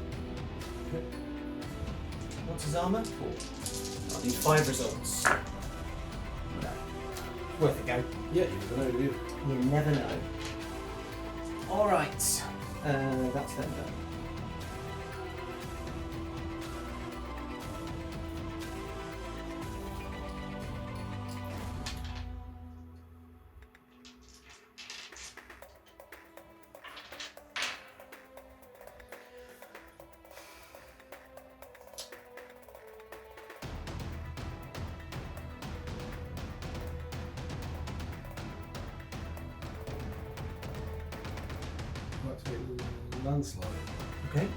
What's his armour? 4. I'll need 5 results. No. Worth a go. Yeah, you never know, do you? You never know. Alright. That's them done. Landslide. Okay.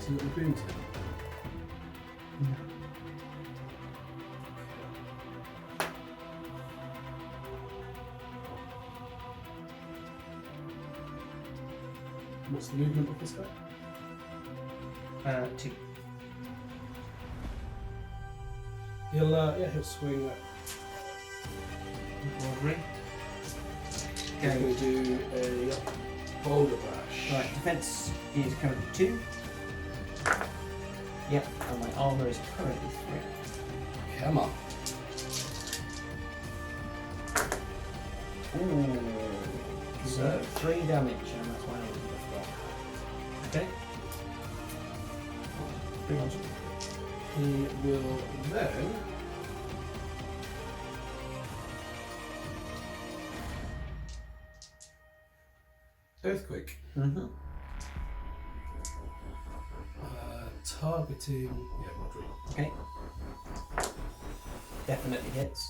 See what we've been to? What's the movement of this guy? 2. He'll swing at. Rhodri. He's going to do a boulder bash. Right, defense is currently 2. Yep, and my armour is currently 3. Come on. Ooh. So 3 damage, and that's my armour. Okay. 3 on. He will then. Earthquake. Mm-hmm. Targeting. Yeah, Rhodri. Okay. Definitely hits.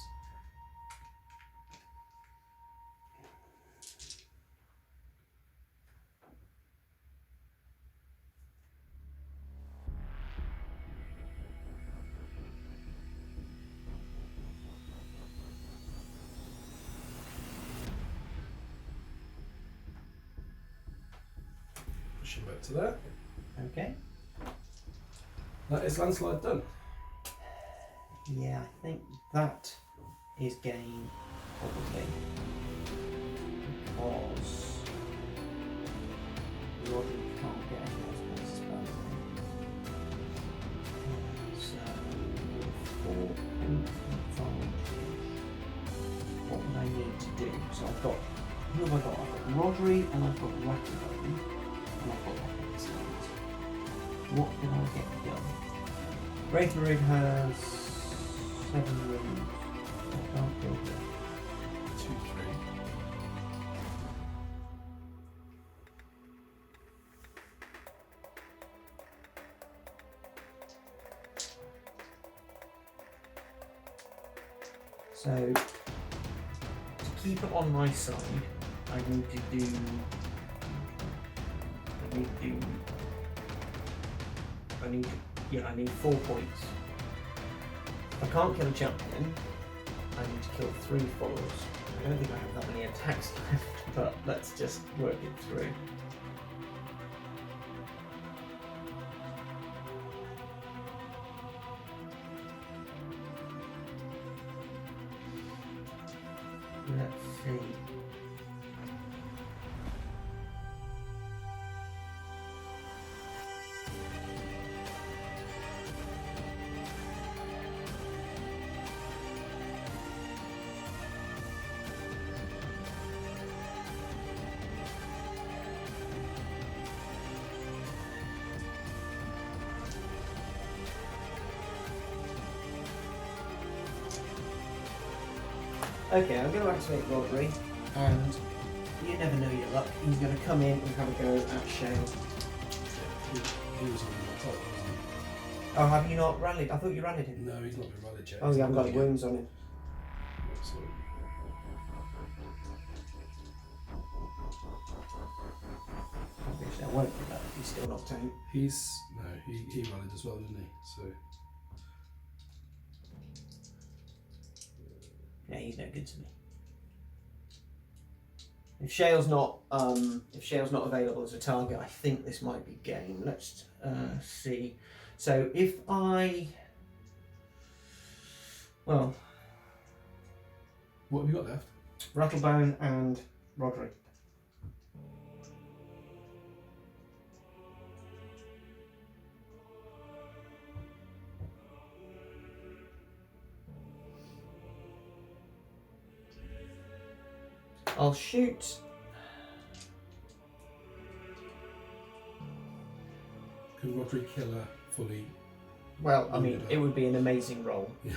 Push him back to there. Okay. That is landslide done. Yeah, I think that is gain, probably. Because Rhodri can't get any more spaces back. So, 4 what would I need to do? So I've got, who have I got? I've got Rhodri and I've got Rattlebone and I've got Excellent. What can I get done? Raith Marid has 7 rooms. I can't kill her. 2, 3. So, to keep it on my side, I need to do. I need 4 points. If I can't kill a champion, I need to kill 3 followers. I don't think I have that many attacks left, but let's just work it through. Let's see. Okay, I'm going to activate Rhodri, and you never know your luck. He's going to come in and have a go at Shayle. He was on the top, wasn't he? Oh, have you not rallied? I thought you rallied him. No, he's not been rallied yet. Oh, you haven't got any wounds on him. Absolutely. Obviously, I won't do that if he's still knocked out. He rallied as well, didn't he? So Yeah, he's no good to me. If Shayle's not available as a target, I think this might be game. Let's see. So if I, well, what have you got left? Rattlebone and Rhodri. I'll shoot. Can Rhodri kill her fully? Well, I mean, it would be an amazing roll, Yeah.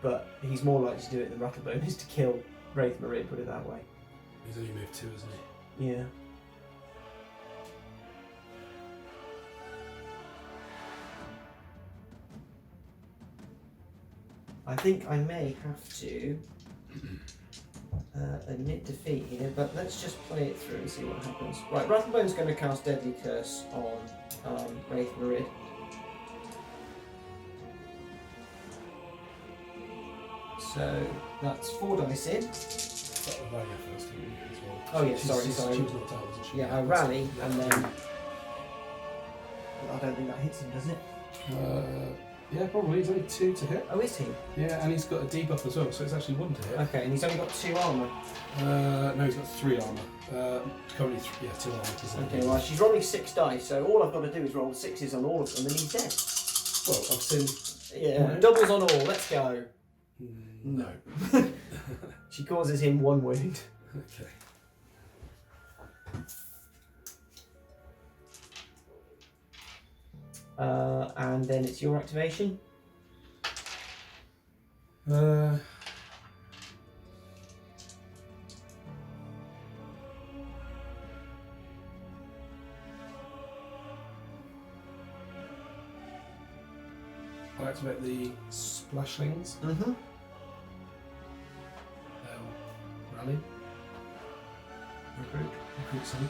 but he's more likely to do it than Rattlebone is to kill Raith Marid, put it that way. He's only moved 2, isn't he? Yeah. I think I may have to admit defeat here, but let's just play it through and see what happens. Right, Rattlebone's going to cast Deadly Curse on Raith Marid. So that's 4 dice in. That was Rally first, didn't you, as well? Oh yeah, sorry. She was knocked out, wasn't she? Yeah, I rally and then I don't think that hits him, does it? Yeah, probably. He's only 2 to hit. Oh, is he? Yeah, and he's got a debuff as well, so it's actually 1 to hit. Okay, and he's only got 2 armour. No, he's got 3 armour. Currently, 2 armour. Okay, well, she's rolling 6 dice, so all I've got to do is roll 6s on all of them, and he's dead. Well, I've seen. Yeah, No. doubles on all. Let's go. No. She causes him 1 wound. Okay. And then it's your activation. I'll activate the splashlings. Mm-hmm. Rally. Recruit some.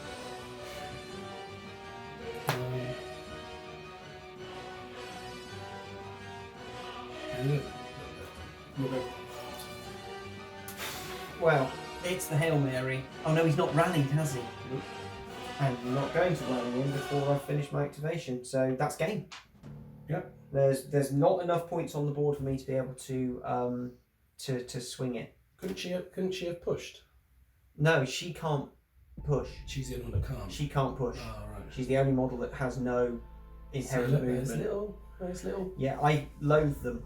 Well, it's the Hail Mary. Oh no, he's not rallied, has he? And I'm not going to rally him before I finish my activation, so that's game. Yep. There's not enough points on the board for me to be able to swing it. Couldn't she have pushed? No, she can't push. She's the only one that can't. She can't push. Oh, right. She's the only model that has no inherent movement. There's little. Yeah, I loathe them.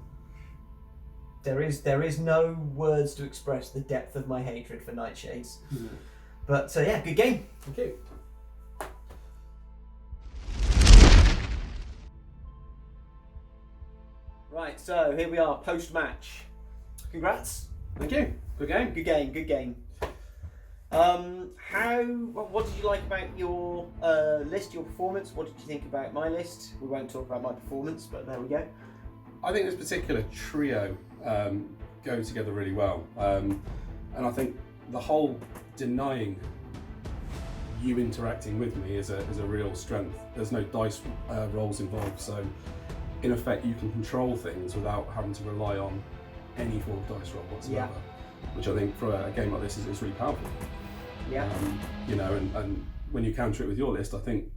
There is no words to express the depth of my hatred for Nightshades. Hmm. But yeah, good game. Thank you. Right, so here we are, post-match. Congrats. Thank you. Good game. Good game, good game. What did you like about your list, your performance? What did you think about my list? We won't talk about my performance, but there we go. I think this particular trio go together really well, and I think the whole denying you interacting with me is a real strength. There's no dice rolls involved, so in effect you can control things without having to rely on any form of dice roll whatsoever. Yeah. Which I think for a game like this is really powerful. Yeah. You know, and when you counter it with your list, I think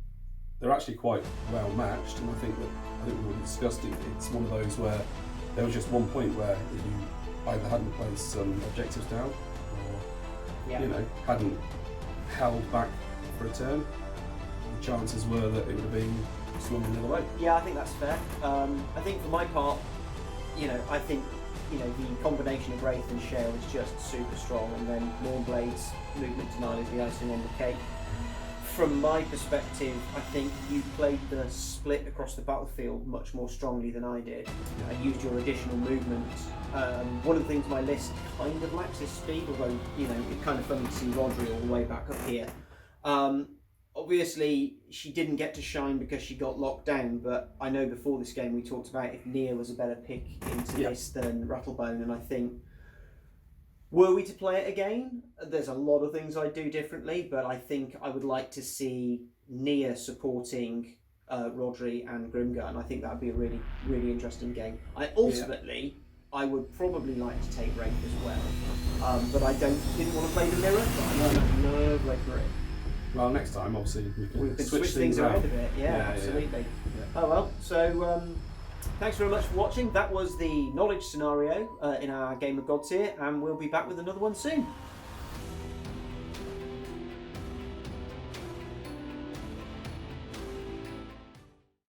they're actually quite well matched, and I think we already discussed it. It's one of those where there was just one point where you either hadn't placed some objectives down, or hadn't held back for a turn, the chances were that it would have been swung the other way. Yeah, I think that's fair. I think for my part, I think the combination of Raith and Shayle is just super strong, and then Mournblade's movement denial is the icing on the cake. From my perspective, I think you played the split across the battlefield much more strongly than I did. I used your additional movement. One of the things my list kind of lacks is speed, although it's kind of funny to see Rhodri all the way back up here. Obviously, she didn't get to shine because she got locked down, but I know before this game we talked about if Nia was a better pick into this than Rattlebone, and I think, were we to play it again, there's a lot of things I'd do differently, but I think I would like to see Nia supporting Rhodri and Grimgut, and I think that would be a really, really interesting game. I would probably like to take Raith as well, but I didn't want to play the mirror, but I love Raith Marid. Well, next time, obviously, we can switch things around a bit. Yeah, absolutely. Yeah. Oh well, so thanks very much for watching. That was the knowledge scenario in our game of Godtear, and we'll be back with another one soon.